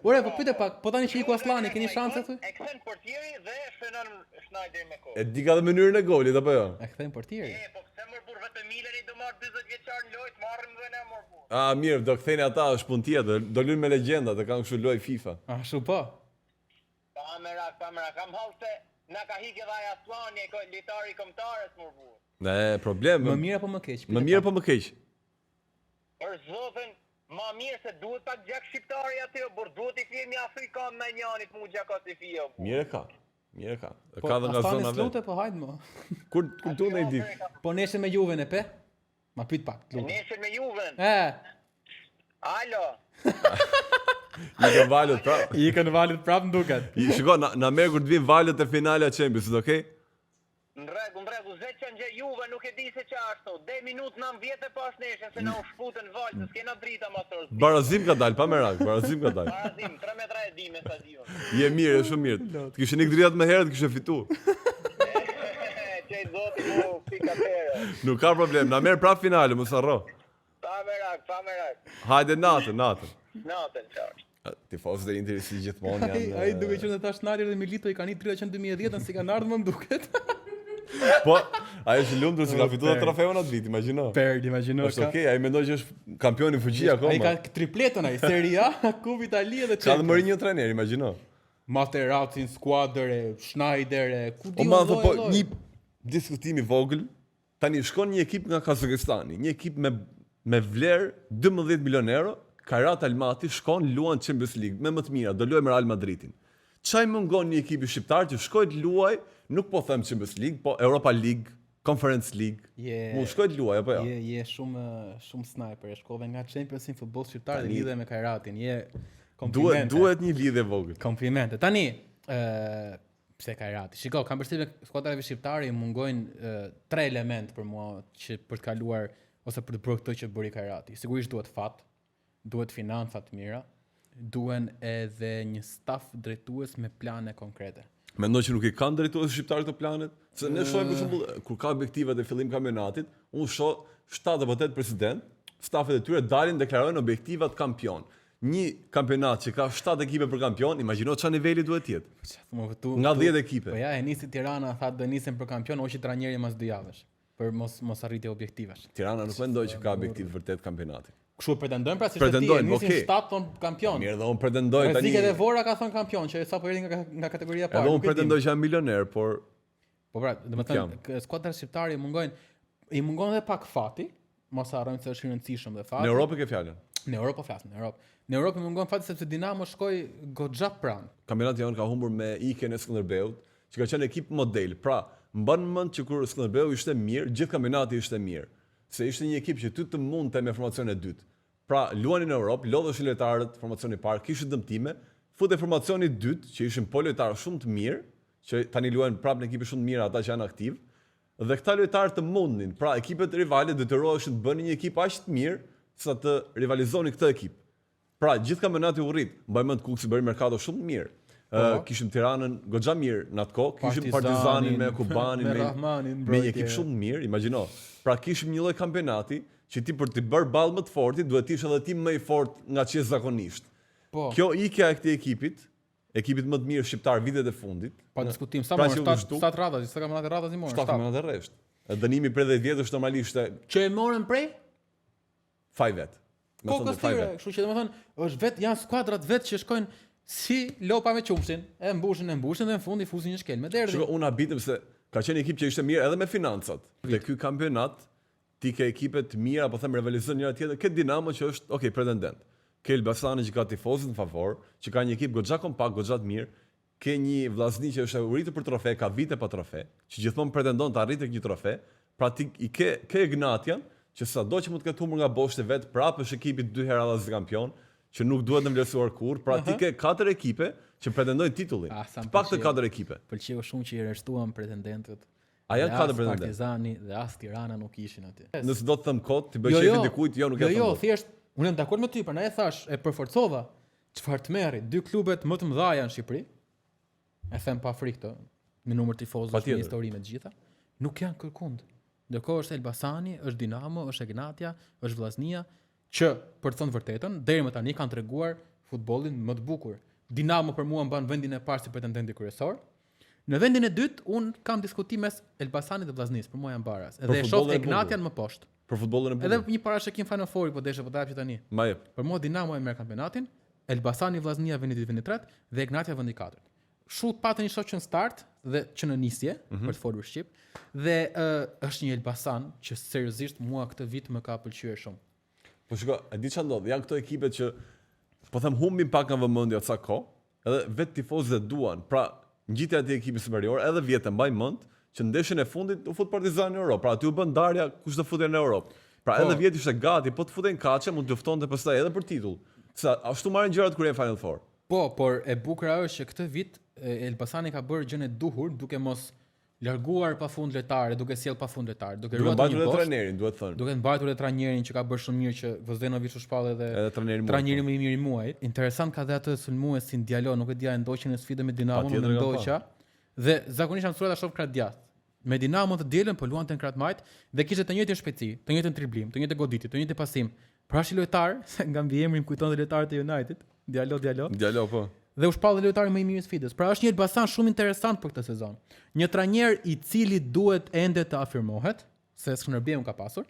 Speaker 2: Ore, po pyete pak, po tani që iku Aslani, keni shanse thuj?
Speaker 4: E kthen portieri dhe shënon Schneider me kohë.
Speaker 1: E di ka dhe mënyrën e golit apo jo?
Speaker 2: E kthen portieri.
Speaker 4: Po pse më burr vetëm Milani do marr 40 vjeçar në lojë, marrim dhe ne mor burr.
Speaker 1: Mirë, do ktheni ata është punë tjetër. Do luajnë me legjendat, e kanë kështu lojë FIFA.
Speaker 2: Ashtu po.
Speaker 4: Kamera, kam hallë se na ka hikë dhe Aslani e lojtari kombëtarës mor burr.
Speaker 1: Ne, problem.
Speaker 2: Më mirë apo më keq?
Speaker 1: Më mirë apo më keq?
Speaker 4: Për zotin, ma mirë se duhet pak gjak shqiptari aty, por duhet i fjemi Afrikan me njanit mu gjakat i fjo.
Speaker 1: Mirë ka.
Speaker 2: Po,
Speaker 1: Ka dhe nga zona
Speaker 2: vetë. Slute, po hajde më.
Speaker 1: Kur tu në i di?
Speaker 2: Po nesër me Juven e pe? Ma pyet pak, lutem.
Speaker 4: Nesër me Juven. Alo.
Speaker 1: Ikën valët prap.
Speaker 2: Ikën valët prap nduket.
Speaker 1: Shiko, na merr kur të vinë valët e finale e Champions, okay?
Speaker 4: Në rregull, zetë që në Juve nuk e di se që ashtu. Dhe minut 90 pas neshën se na u shputën valë, se s'kena drita masor.
Speaker 1: Barazim ka dalë, pa merak, barazim ka dalë.
Speaker 4: Barazim, 3 metra e di me sa dion.
Speaker 1: Je mirë, e shumë mirë. Të kishe nik dritat më herët, kishe fitu.
Speaker 4: Qej zoti mu, pika tere.
Speaker 1: Nuk ka problem, na merr prap finale, mos harro.
Speaker 4: Pa merak.
Speaker 1: Hajde natën.
Speaker 4: Natën, qartë.
Speaker 1: Tifozët e Interit si gjithmonë janë.
Speaker 2: Ai duke qenë tash Schneider dhe Milito i kanë drita që në 2010-ën si kanë ardhur më duket.
Speaker 1: Po, ai është lumtur se ka fituar trofeun atë vit, imagjino.
Speaker 2: Imagjino.
Speaker 1: Është okay, ai mendoj që është kampion i fuqi akoma.
Speaker 2: Ai ka tripletën ai, Serie A, Kup Italia dhe
Speaker 1: Ka dhe
Speaker 2: Champions.
Speaker 1: Mourinho trajner, imagjino.
Speaker 2: Materazzi, skuadër, Schneider, ku
Speaker 1: Po ma thë, po një diskutim i vogël, tani shkon një ekip nga Kazakistani, një ekip me vlerë 12 milion euro, Kairat Almaty shkon luan Champions League, me më të mira, do luaj me Real Madridin. Çaj mungon një ekip i shqiptar që shkoj të luaj, nuk po them Champions League, po Europa League, Conference League. Mu shkoj të luaj apo jo?
Speaker 2: Je shumë sniper, e shkove nga Champions League futboll shqiptar dhe lidhe me Kairatin. Je komplimente.
Speaker 1: Duhet një lidhje vogël.
Speaker 2: Komplimente. Tani, pse Kairati? Shiko, kam përshtypjen skuadrave shqiptare i mungojnë 3 element për mua që për të kaluar ose për të bërë këtë që bëri Kairati. Sigurisht duhet fat, duhet financa të mira, duhen edhe një staf drejtues me plane konkrete.
Speaker 1: Mendoj që nuk i kanë drejtues shqiptar këto planet, se ne shohim për shembull kur ka objektivat e fillim kampionatit, unë shoh 7 apo 8 president, stafet e tyre dalin deklarojnë objektivat kampion. Një kampionat që ka 7 ekipe për kampion, imagjino çfarë niveli duhet të jetë. Nga 10 ekipe.
Speaker 2: Po ja, e nisi Tirana, tha do nisim për kampion, hoqi trajneri mas 2 javësh për mos arritje objektivash.
Speaker 1: Tirana nuk mendoj që ka objektiv vërtet kampionati.
Speaker 2: Kështu pretendojnë pra si shteti, nisin 7 ton kampion.
Speaker 1: Mirë, dhe unë pretendoj tani.
Speaker 2: Rrezik edhe Vora ka thënë kampion, që sapo erdhi nga kategoria parë.
Speaker 1: Edhe unë pretendoj që jam milioner, por
Speaker 2: po pra, domethënë skuadra shqiptare i mungon edhe pak fati, mos harrojmë se është i rëndësishëm dhe fati.
Speaker 1: Në Europë ke fjalën.
Speaker 2: Në Europë flasim, në Europë. Në Europë mungon fati sepse Dinamo shkoi goxha pranë.
Speaker 1: Kampionati jonë ka humbur me ikjen e Skënderbeut, që ka qenë ekip model. Pra, mban mend që kur Skënderbeu ishte mirë, gjithë kampionati ishte mirë. Se ishte një ekip që ty të mundte me formacionin e dytë. Pra, luanin në Europë, lodheshin lojtarët formacioni i parë, kishin dëmtime, futën formacioni i dytë, që ishin po lojtarë shumë të mirë, që tani luajnë prapë në ekipe shumë të mira ata që janë aktiv, dhe këta lojtarë të mundnin, pra ekipet rivale detyroheshin të bënin një ekip aq të mirë sa të rivalizonin këtë ekip. Pra, gjithë kampionati u rrit, mbaj mend Kuksi bëri merkato shumë të mirë. Kishim Tiranën goxha mirë në atë kohë, kishim Partizanin me Kubanin, me një ekip shumë të mirë, imagjino. Pra kishim një lloj kampionati që ti për të bërë ballë më të fortit duhet të ishe edhe ti më i fortë nga që zakonisht. Kjo ikja e këtij ekipit më të mirë shqiptar vitet e fundit.
Speaker 2: Pa diskutim, sa morën 7 radha, sa kampionate radha si morën?
Speaker 1: 7 kampionate rresht. Dënimi për 10 vjet është normalisht
Speaker 2: që e morën prej
Speaker 1: faj vet.
Speaker 2: Kokës tyre, kështu që domethënë është vet janë skuadrat vet që shkojnë si lopa me qumshin, e mbushin dhe në fund i fusin një shkelme derdhi.
Speaker 1: Shiko, unë habitem se ka qenë ekip që ishte mirë edhe me financat. Dhe ky kampionat ti ke ekipe të mira, apo them rivalizon njëra tjetër, ke Dinamo që është, pretendent. Ke Elbasani që ka tifozët në favor, që ka një ekip goxha kompakt, goxha të mirë, ke një Vllazni që është uritur për trofe, ka vite pa trofe, që gjithmonë pretendon të arrijë një trofe, pra ti ke Ignatian, që sado që mund të ketë humbur nga boshte vet, prapë është ekipi 2 herë radhës kampion, që nuk duhet të vlerësuar kurrë, pra ti ke 4 ekipe që pretendojnë titullin. Të paktën 4 ekipe.
Speaker 2: Pëlqeu shumë që i rreshtuan pretendentët.
Speaker 1: A janë 4 pretendentë?
Speaker 2: Partizani dhe as Tirana nuk ishin aty.
Speaker 1: Nëse do të them kot, ti bëj shefin dikujt, nuk e them.
Speaker 2: Jo, thjesht unë jam dakord me ty, por na e thash, e përforcova. Çfarë të merri? 2 klubet më të mëdha në Shqipëri. E them pa frikë këtë, me numër tifozësh, me histori me të gjitha, nuk janë kërkund. Ndërkohë është Elbasani, është Dinamo, është Egnatia, është Vllaznia, që për të thënë vërtetën, deri më tani kanë treguar futbollin më të bukur. Dinamo për mua mban vendin e parë si pretendenti kryesor. Në vendin e dytë, un kam diskutim mes Elbasanit dhe Vllaznisë, për mua janë baraz. Edhe e shoh Egnatian më poshtë.
Speaker 1: Për futbollin e bukur.
Speaker 2: Edhe një parashikim Final Four po desha po ta japë tani.
Speaker 1: Ma jep.
Speaker 2: Për mua Dinamo e merr kampionatin, Elbasani Vllaznia vendi i 3 dhe Egnatia vendi i 4. Shut patën një shoq në start dhe që në nisje, për të folur shqip, dhe është një Elbasan që seriozisht mua këtë vit më ka pëlqyer shumë.
Speaker 1: Po shiko, e di çfarë ndodh, janë këto ekipe që po them humbin pak nga vëmendja ca kohë, edhe vetë tifozët e duan. Pra, ngjitja e ekipit superior, edhe vjetë mbaj mend që ndeshjen e fundit u fut Partizani në Europë. Pra aty u bën ndarja kush do futej në Europë. Pra edhe vjet ishte gati, po të futej në kaçe, mund të luftonte pastaj edhe për titull. Se ashtu marrin gjërat kur janë Final Four.
Speaker 2: Po, por e bukur është që këtë vit Elbasani ka bërë gjën e duhur, duke mos larguar pafund lojtarë, duke sjell pafund lojtarë, duke ruajtur një post.
Speaker 1: Trajnerin, duhet thënë.
Speaker 2: Duke mbajtur edhe trajnerin që ka bërë shumë mirë, që Vozdenovic u shpall edhe trajneri më i mirë i muajit. Interesant ka dhe atë sulmuesin Diallo, nuk e dia ndoqën në sfidë me Dinamo, nuk ndoqa. Dhe zakonisht jam mësuar ta shoh krah djathtë. Me Dinamo të dielën po luante në krah majt dhe kishte të njëjtin shpejtësi, të njëjtin driblim, të njëjtin goditje, të njëjtin pasim. Pra është lojtar, nga mbiemrin kujton dhe lojtarët e United, Diallo po. Dhe u shpall dhe lojtari më i mirë i sfidës. Pra është një Elbasan shumë interesant për këtë sezon. Një trajner i cili duhet ende të afirmohet, se Skënderbeu ka pasur,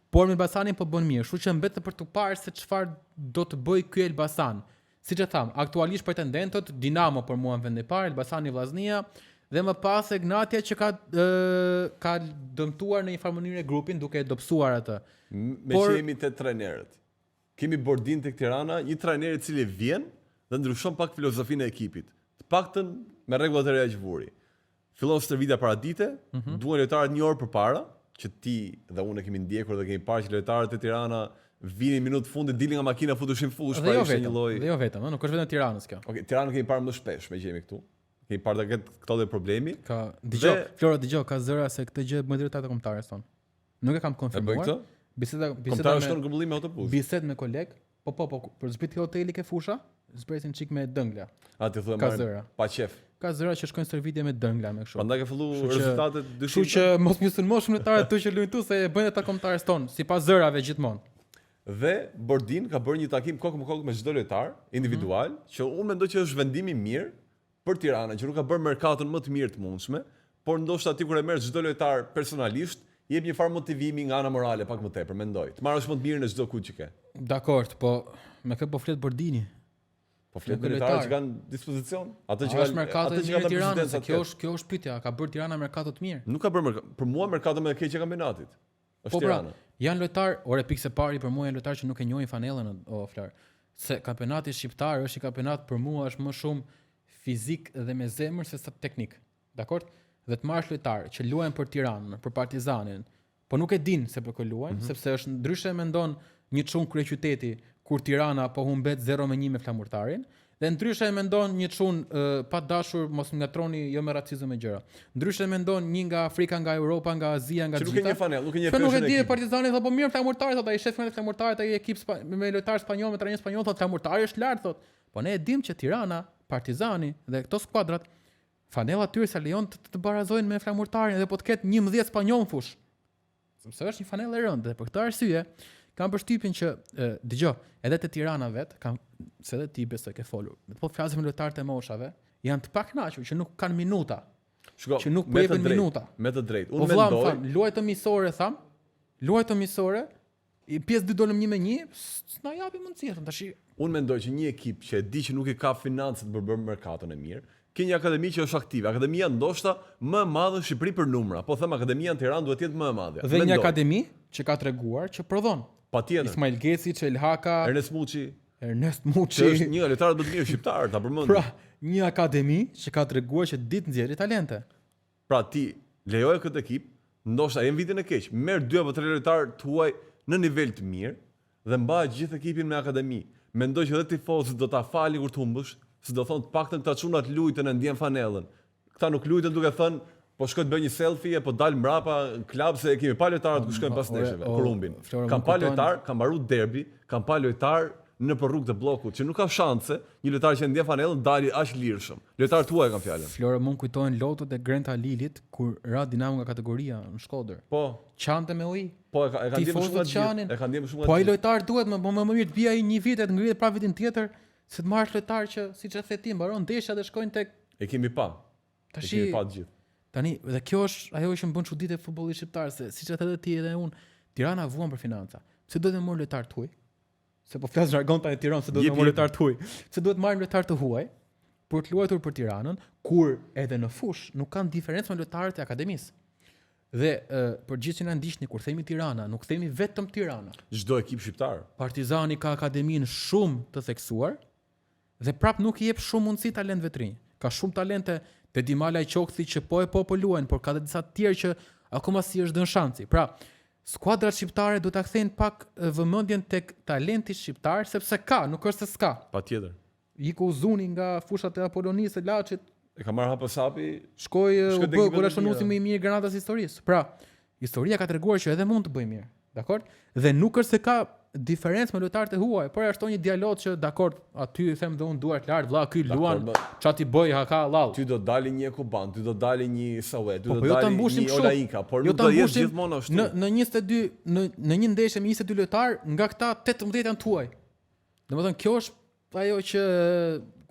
Speaker 2: por me Elbasanin po bën mirë, kështu që mbetet për të parë se çfarë do të bëj ky Elbasan. Siç e tham, aktualisht pretendentët Dinamo për mua në vend e parë, Elbasani Vllaznia dhe më pas Egnatia që ka dëmtuar në një farë mënyrë grupin duke e dobësuar atë.
Speaker 1: Që jemi te trajnerët. Kemi Bordin tek Tirana, një trajner i cili vjen dhe ndryshon pak filozofinë e ekipit. Të paktën me rregullat e reja që vuri. Fillon stërvitja paradite, duan lojtarët një orë përpara, që ti dhe unë kemi ndjekur dhe kemi parë që lojtarët e Tirana vinin minutë fundit, dilin nga makina, futeshin fush, pra ishte një lloj.
Speaker 2: Dhe jo vetëm, nuk është vetëm Tiranës kjo.
Speaker 1: Okej, Tiranën kemi parë më shpesh me që jemi këtu. Kemi parë këto dhe problemi.
Speaker 2: Flora dëgjoj, ka zëra se këtë gjë më drejtat e kombëtarës tonë. Nuk e kam konfirmuar. Biseda
Speaker 1: me autobus.
Speaker 2: Bisedë me koleg, po, për zbrit hoteli ke fusha, zbresin çik me dëngla.
Speaker 1: A ti thua marrin pa qef.
Speaker 2: Ka zëra që shkojnë stërvitje me dëngla me kështu.
Speaker 1: Prandaj ka filluar rezultatet dyshime.
Speaker 2: Kështu që mos më sulmosh lojtarët tu që luajnë tu se e bëjnë ata kombëtarës tonë, sipas zërave gjithmonë.
Speaker 1: Dhe Bordin ka bërë një takim kokë me kokë me çdo lojtar individual, që unë mendoj që është vendimi mirë për Tiranën, që nuk ka bërë merkaton më të mirë të mundshme, por ndoshta ti kur e merr çdo lojtar personalisht, jep një farë motivimi nga ana morale pak më tepër, mendoj. Të marrësh më të mirë në çdo kujt që ke.
Speaker 2: Dakor, po me kë po flet Bordini?
Speaker 1: Po flet me lojtarët që kanë dispozicion, atë që
Speaker 2: kanë merkato të mirë Tiranës, kjo është pyetja, ka bërë Tirana merkato të mirë?
Speaker 1: Nuk ka bërë për mua merkato më të keq e kampionatit.
Speaker 2: Po pra, janë lojtar, ore pikse pari për mua janë lojtar që nuk e njohin fanellën o Flar. Se kampionati shqiptar është një kampionat për mua është më shumë fizik dhe me zemër se sa teknik. Dakor? Dhe të marrësh lojtar që luajnë për Tiranën, për Partizanin, po nuk e din se për kë luajnë, sepse është ndryshe mendon një çun kryeqyteti kur Tirana po humbet 0-1 me Flamurtarin. Dhe ndryshe mendon një çun pa dashur, mos ngatroni jo me racizëm e gjëra. Ndryshe mendon një nga Afrika, nga Europa, nga Azia, nga gjithë.
Speaker 1: Nuk e një fanell, nuk e një peshë.
Speaker 2: Nuk e di Partizani thotë po mirë Flamurtari thotë ai shef me Flamurtarit ai ekip me lojtar spanjoll me trajner spanjoll thotë Flamurtari është lart thotë. Po ne e dim që Tirana, Partizani dhe këto skuadrat fanella tyre sa lejon të barazojnë me Flamurtarin dhe po të ketë 11 spanjoll në fush. Sepse është një fanellë e rëndë dhe për këtë arsye kam përshtypjen që dëgjoj, edhe te Tirana vet, se edhe ti besoj ke folur. Po flasim me lojtarët e moshave, janë të pakënaqur që nuk kanë minuta.
Speaker 1: Shko,
Speaker 2: që nuk përjepen minuta.
Speaker 1: Me të drejtë.
Speaker 2: Unë mendoj, luaj të misore, i pjesë 2 dolëm 1-1, s'na japi mundësi tash.
Speaker 1: Unë mendoj që një ekip që e di që nuk e ka financat për bërë merkaton e mirë, ke një akademi që është aktive. Akademia ndoshta më e madhe në Shqipëri për numra, po them akademia në Tiranë duhet të jetë më e madhe.
Speaker 2: Dhe një akademi që ka treguar që prodhon.
Speaker 1: Patjetër.
Speaker 2: Ismail Gecic, Elhaka,
Speaker 1: Ernest Muçi,
Speaker 2: që
Speaker 1: është një nga lojtarët më të mirë shqiptar, ta përmend.
Speaker 2: Pra, një akademi që ka treguar që ditë nxjerrë talente.
Speaker 1: Pra ti lejoje këtë ekip, ndoshta në vitin e keq, merr 2 apo 3 lojtarë tuaj në nivel të mirë dhe mbaj gjithë ekipin me akademi. Mendoj që edhe tifozët do ta falin kur të humbësh, se do thonë të paktën këta çunat lujtën e ndjen fanellën. Këta nuk lujtën duke thënë po shkoj të bëj një selfie apo dal mbrapa në klub se e kemi pa lojtarët ku shkojnë pas neshëve, kur humbin. Kam pa lojtar, kam mbaru derbi, kam pa lojtar në për rrugë të bllokut që nuk ka shanse një lojtar që ndjen fanellën dali aq lirshëm. Lojtarët tuaj kanë fjalën.
Speaker 2: Flora mund kujtojnë lotët e Grenta Lilit kur ra Dinamo nga kategoria në Shkodër.
Speaker 1: Po.
Speaker 2: Qante me ujë.
Speaker 1: Po e kanë ndjemë shumë gjithë. E kanë ndjemë shumë.
Speaker 2: Po ai lojtar duhet më mirë të bija ai një vit e të ngrihet pra vitin tjetër se të marrësh lojtar që siç e the ti mbaron ndeshja dhe shkojnë tek
Speaker 1: e kemi pa. E kemi pa të gjithë.
Speaker 2: Tani dhe kjo është ajo që më bën çuditë futbollit shqiptar se siç e the ti edhe unë, Tirana vuan për financa. Pse duhet të marrë lojtar të huaj? Se po flas jargon tani Tiranë se duhet të marrë lojtar të huaj. Se duhet marrë lojtar të huaj për të luajtur për Tiranën, kur edhe në fush nuk kanë diferencë me lojtarët e akademisë. Dhe për gjithë që na ndiqni kur themi Tirana, nuk themi vetëm Tirana.
Speaker 1: Çdo ekip shqiptar.
Speaker 2: Partizani ka akademinë shumë të theksuar dhe prap nuk i jep shumë mundësi talentëve të rinj. Ka shumë talente te Dimala i Qokthi që po luajnë, por ka edhe disa të tjerë që akoma si është dhënë shansi. Pra, skuadrat shqiptare do ta kthejnë pak vëmendjen tek talenti shqiptar sepse ka, nuk është se s'ka.
Speaker 1: Patjetër.
Speaker 2: Iku Zuni nga fushat e Apolonisë, Laçit,
Speaker 1: e ka marrë hapë sapi,
Speaker 2: shkoi u bë golashtonuesi më i mirë granatas historisë. Pra, historia ka treguar që edhe mund të bëjë mirë. Dakor? Dhe nuk është se ka diferencë me lojtarët e huaj, por ashtu një dialog që dakor, aty i them dhe unë duart lart, vlla, ky luan, çati bëj haka lall.
Speaker 1: Ty do dalë një Kuban, ty do dalë një Sawet, ty do
Speaker 2: dalë
Speaker 1: një Olainka, por nuk do jetë gjithmonë ashtu.
Speaker 2: Në 22 në një ndeshje me 22 lojtar, nga këta 18 janë tuaj. Domethënë kjo është ajo që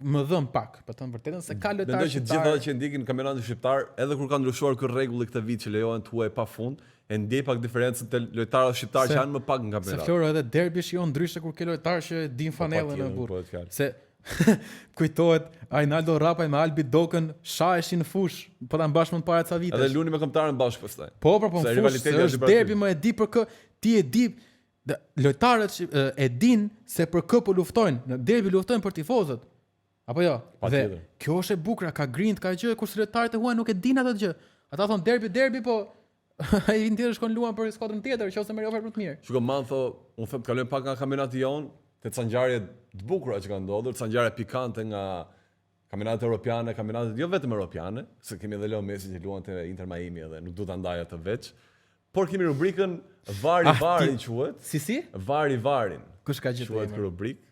Speaker 2: më dhëm pak, për të thënë vërtetën se ka lojtarë.
Speaker 1: Mendoj që gjithë ata që ndjekin kampionatin shqiptar, edhe kur ka ndryshuar ky rregull këtë vit që lejohen tuaj pafund, e ndjej pak diferencën te lojtarët shqiptar që janë më pak nga kampionati.
Speaker 2: Se Flora edhe derbi shijon ndryshe kur ke lojtar që din fanellën në burr. Se kujtohet Ajnaldo Rapaj me Albi Dokën shaheshin në fush, po ta mbash më para ca vitesh.
Speaker 1: Edhe luni me kombëtarën bashkë pastaj.
Speaker 2: Po, është derbi më e di për kë, ti e di lojtarët e din se për kë po luftojnë. Në derbi luftojnë për tifozët. Apo jo? Dhe kjo është e bukur, ka grind, ka gjë, kurse lojtarët e huaj nuk e din atë gjë. Ata thon derbi, po ai vin tjetër shkon luan për skuadrën tjetër, nëse merr ofertë më të mirë.
Speaker 1: Shiko Mantho, unë them të kalojmë pak nga kampionati jon, te ca ngjarje të bukura që kanë ndodhur, ca ngjarje pikante nga kampionatet europiane, kampionatet jo vetëm europiane, se kemi edhe Leo Messi që luan te Inter Miami edhe nuk do ta ndaj atë veç. Por kemi rubrikën Varin quhet.
Speaker 2: Si?
Speaker 1: Varin.
Speaker 2: Kush ka gjetur
Speaker 1: këtë rubrikë?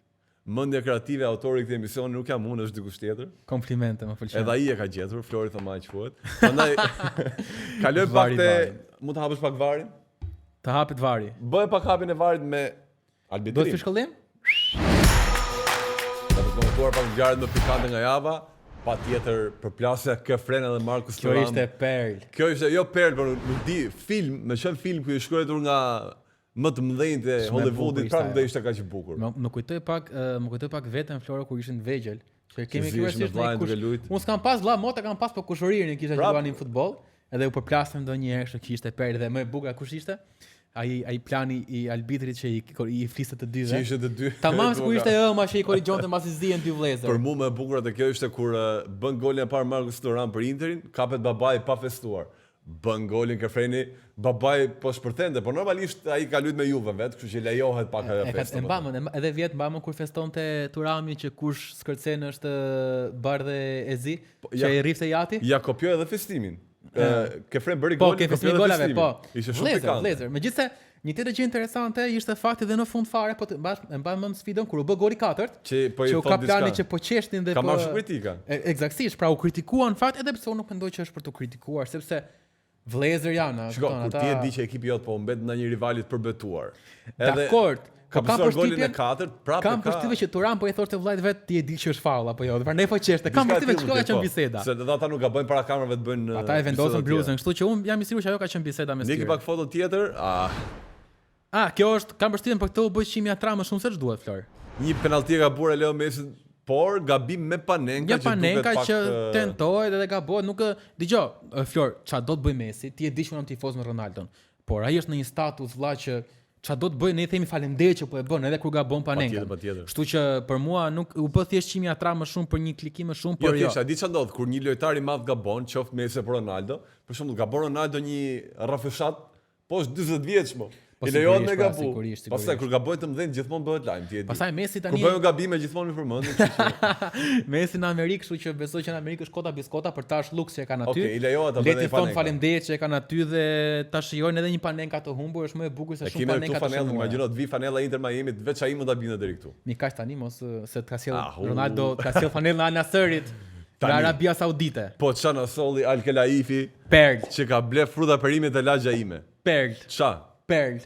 Speaker 1: Mendja kreative e autorit këtë emisioni nuk jam unë, është dikush tjetër.
Speaker 2: Komplimente, më pëlqen.
Speaker 1: Edhe ai e ka gjetur, Flori Thomaj quhet. Prandaj kalojmë pak te mund të hapësh pak varin?
Speaker 2: Të hapit vari.
Speaker 1: Bëj pak hapjen e varit me arbitrin.
Speaker 2: Do të shkollim?
Speaker 1: Do të komentuar pak ngjarjet më pikante nga java. Patjetër përplasja Kefren edhe Markus Thuram.
Speaker 2: Kjo ishte perl.
Speaker 1: Kjo ishte jo perl, por nuk di, film, me qenë film ku i shkruar nga më të mëdhenjtë e Hollywoodit, prapë do ishte kaq i bukur.
Speaker 2: Më kujtoj pak veten Flora kur ishin të vegjël. Që kemi kryesisht në kush. Unë s'kam pas vlla, mota kam pas po kushuririn kisha luanin futboll, edhe u përplasëm ndonjëherë kështu që ishte perl dhe më e bukur kush ishte? Ai plani i arbitrit që i fliste të dyve.
Speaker 1: Që ishte të dy.
Speaker 2: Tamam ku ishte ëma që i korrigjonte mbasi zihen dy vëllezër.
Speaker 1: Për mua më e bukur atë kjo ishte kur bën golin e parë Markus Thuram për Interin, kapet babai pa festuar. Bën golin Kefreni, babai po shpërthente, por normalisht ai ka luajtur me Juve vet, kështu që lejohet pak ajo festë.
Speaker 2: E mbamën, edhe vjet mbamën kur festonte Thurami që kush skërcen është bardhë e zi, që i rrifte jati.
Speaker 1: Ja kopjoi edhe festimin. Kefren bëri golin,
Speaker 2: kopjoi golave, po.
Speaker 1: Ishte shumë pikant.
Speaker 2: Vlezër. Megjithëse një tjetër gjë interesante ishte fakti dhe në fund fare, po e mbaj mend sfidën kur u bë goli 4, që u ka plani që po qeshtin dhe
Speaker 1: ka marrë shumë kritika.
Speaker 2: Eksaktësisht, pra u kritikuan fakt edhe pse unë nuk mendoj që është për të kritikuar, sepse vlezër janë.
Speaker 1: Shiko, kur ti e di që ekipi jot po mbet në një rivalit përbëtuar.
Speaker 2: Dakor.
Speaker 1: Ka pasur golin e 4, prapë
Speaker 2: kam përshtypjen që Turan po i thoshte vllajt vet ti e di që është faull apo jo. Pra ne po qeshte. Kam përshtypjen që kjo ka qenë biseda.
Speaker 1: Se ata nuk gabojnë para kamerave të bëjnë.
Speaker 2: Ata e vendosën bluzën, kështu që un jam i sigurt që ajo ka qenë biseda mes tyre.
Speaker 1: Neki pak foto tjetër.
Speaker 2: Kjo është, kam përshtypjen për këtë u bë qimja tra më shumë se ç'duhet Flor.
Speaker 1: Një penallti e gabuar Leo Messi Por gabim me Panenka që duket pak
Speaker 2: që tentohet edhe gabohet, nuk dëgjoj, Flor, ç'a do të bëj Messi? Ti e di që unë jam tifoz me Ronaldon. Por ai është në një status vëlla që ç'a do të bëj, ne i themi faleminderit që po e bën edhe kur gabon Panenka.
Speaker 1: Patjetër.
Speaker 2: Kështu që për mua nuk u bë thjesht qimi atra më shumë për një klikim më shumë, por jo.
Speaker 1: Jo, thjesht, a di ç'a ndodh kur një lojtar i madh gabon, qoftë Messi apo Ronaldo, për shembull gabon Ronaldo një rrafëshat poshtë 40 vjeç më. I lejohet me gabu. Pastaj kur gabojnë të mëdhenj gjithmonë bëhet lajm, ti e di.
Speaker 2: Pastaj Messi tani
Speaker 1: kur bëjnë gabime gjithmonë mi përmendin.
Speaker 2: Messi në Amerikë, kështu që besoj që në Amerikë është kota biskota për tash luks që e kanë aty.
Speaker 1: Okej, i lejohet ta bëjnë Panenka.
Speaker 2: Le të thon faleminderit që e kanë aty dhe ta shijojnë edhe një Panenka të humbur, është më e bukur se shumë Panenka të shënuara.
Speaker 1: Imagjino të vi fanella Inter Miami, veç ai mund ta binte deri këtu.
Speaker 2: Mi kaq tani mos se të ka sjell Ronaldo, ka sjell fanellën Al Nasserit nga Arabia Saudite.
Speaker 1: Po çana solli Al Khelaifi,
Speaker 2: Perl,
Speaker 1: që ka ble fruta perimet e lagja ime.
Speaker 2: Perl.
Speaker 1: Ça?
Speaker 2: Perl.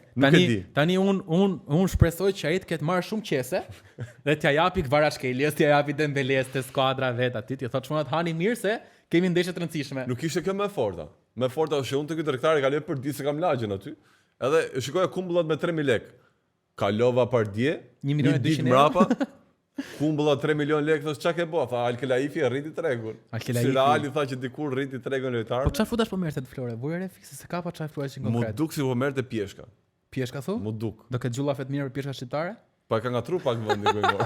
Speaker 2: Tani un shpresoj që ai të ketë marrë shumë qese dhe t'ja japi Kvaratskhelia, t'ja japi Dembeles te skuadra vet aty, ti thotë shmonat hani mirë se kemi ndeshje të rëndësishme.
Speaker 1: Nuk ishte kjo më e forta. Më e forta është unë te ky tregtar e kaloj për ditë se kam lagjen aty. Edhe shikoja kumbullat me 3.000 lekë. Kalova Pardje,
Speaker 2: 1.200.000
Speaker 1: mrapa. Kumbulla 3 milion lekë, thosh çka ke bë? Tha Al Khelaifi rriti tregun. Si Reali tha që dikur rriti tregun lojtar.
Speaker 2: Po çfarë futash po merrte të Flore? Vure fikse se ka pa çfarë futash konkret.
Speaker 1: Mu duk si po merrte pjeshka.
Speaker 2: Pjeshka thu?
Speaker 1: Mu duk.
Speaker 2: Do ketë gjulla mirë për pjeshka shqiptare?
Speaker 1: Pa ka ngatru pak vendi ku i mor.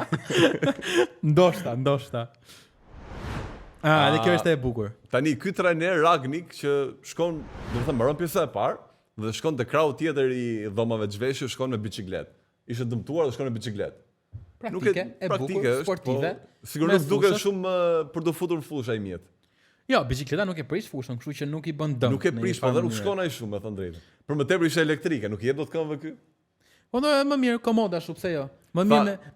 Speaker 2: Ndoshta. Edhe kjo është e bukur.
Speaker 1: Tani ky trajner Ragnik që shkon, do të them, mbaron pjesa e parë dhe shkon te krau tjetër i dhomave të zhveshjes, shkon me biçikletë. Ishte dëmtuar dhe shkon me biçikletë.
Speaker 2: Praktike, e bukur, sportive.
Speaker 1: Sigurisht duket shumë për të futur fushë ai mjet.
Speaker 2: Jo, biçikleta nuk e prish fushën, kështu që nuk i bën dëm.
Speaker 1: Nuk e prish, po dhe nuk shkon ai shumë, me thënë drejtë. Për më tepër ishte elektrike, nuk i jep dot këmbëve ky.
Speaker 2: Po do më mirë komoda ashtu, pse jo? Më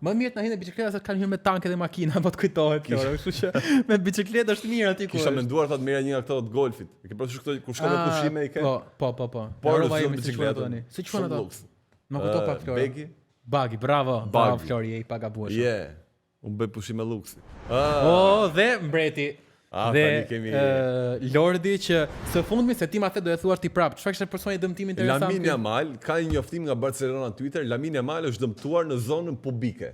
Speaker 2: mirë të na hinë biçikleta se kanë hyrë me tanke dhe makina, po të kujtohet kjo. Kështu që me biçikletë është mirë aty ku.
Speaker 1: Kisha menduar ta të merja një nga këto të golfit. E ke parasysh këto kur shkon me pushime i ke?
Speaker 2: Po.
Speaker 1: Por me biçikletë tani.
Speaker 2: Si quhen ato? Më kujto pak Flora.
Speaker 1: Begi.
Speaker 2: Bagi, bravo Flori, i pagabuar.
Speaker 1: Unë bëj pushime luksi.
Speaker 2: Dhe mbreti. Dhe Lordi që së fundmi se ti ma the do e thuar ti prap. Çfarë kishte personi dëmtim interesant?
Speaker 1: Lamine Yamal ka një njoftim nga Barcelona në Twitter. Lamine Yamal është dëmtuar në zonën publike.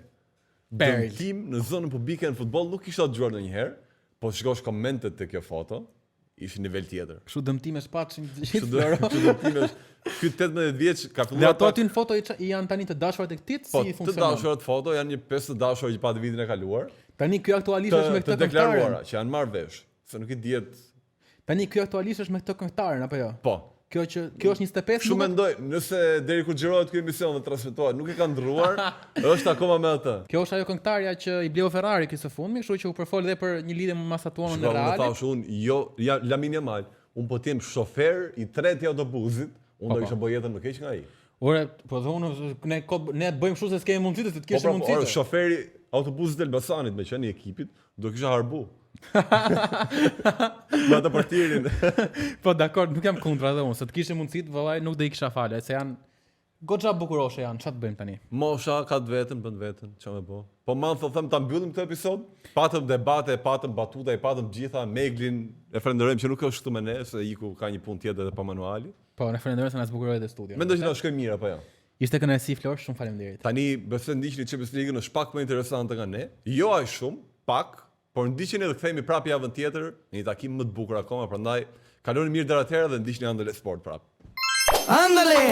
Speaker 1: Dëmtim në zonën publike në futboll nuk kishte dëgjuar ndonjëherë, po shikosh komentet te kjo foto, ishin nivel tjetër.
Speaker 2: Kështu dëmtime shpatshim të gjithë.
Speaker 1: Kështu dëmtime. Ky 18 vjeç ka filluar.
Speaker 2: Dhe ato aty në foto janë tani të dashurat e këtij, si funksionon? Po,
Speaker 1: të dashurat foto janë një 5 të dashur që patë vitin e kaluar.
Speaker 2: Tani ky aktualisht është me këtë
Speaker 1: këngëtaren. Të deklaruara që janë marrë vesh, se nuk i dihet.
Speaker 2: Tani ky aktualisht është me këtë këngëtaren apo jo?
Speaker 1: Po.
Speaker 2: Kjo është 25.
Speaker 1: Shumë mendoj, nëse deri kur xhirohet ky emision dhe transmetohet, nuk e kanë ndrruar, është akoma me atë.
Speaker 2: Kjo është ajo këngëtarja që i bleu Ferrari kësaj fundmi, kështu që u përfol edhe për një lidhje më masatuar në Real.
Speaker 1: Po thash unë, Lamine Yamal, unë po të jem shofer i tretë i autobusit, unë do isha bëj jetën më keq nga ai.
Speaker 2: Ore, po thonë ne bëjmë kështu se s'kemi mundësi të kishim mundësi.
Speaker 1: Po, shoferi autobusit të Elbasanit me qenë i ekipit, do kisha harbu. Me atë partirin.
Speaker 2: Po dakor, nuk jam kundra edhe unë, se të kishte mundësi vallai nuk do i kisha falë, se janë goxha bukuroshe janë, ç'a të bëjmë tani?
Speaker 1: Mosha ka të vetën, bën vetën, ç'a më bë. Po them ta mbyllim këtë episod. Patëm debate, patëm batuta, patëm gjitha, Meglin e falenderojmë që nuk është këtu me ne, se iku ka një punë tjetër edhe pa manuali.
Speaker 2: Po, ne falenderojmë se na zbukuroi te studio.
Speaker 1: Mendoj që na shkoi mirë apo jo?
Speaker 2: Ishte kënaqësi Flor, shumë faleminderit.
Speaker 1: Tani besoj ndiqni Champions League-ën është pak më interesante nga ne. Jo aq shumë, pak, por ndiqni edhe kthehemi prapë javën tjetër në një takim më të bukur akoma, prandaj kaloni mirë deri atëherë dhe ndiqni Andale Sport prapë.
Speaker 5: Andale!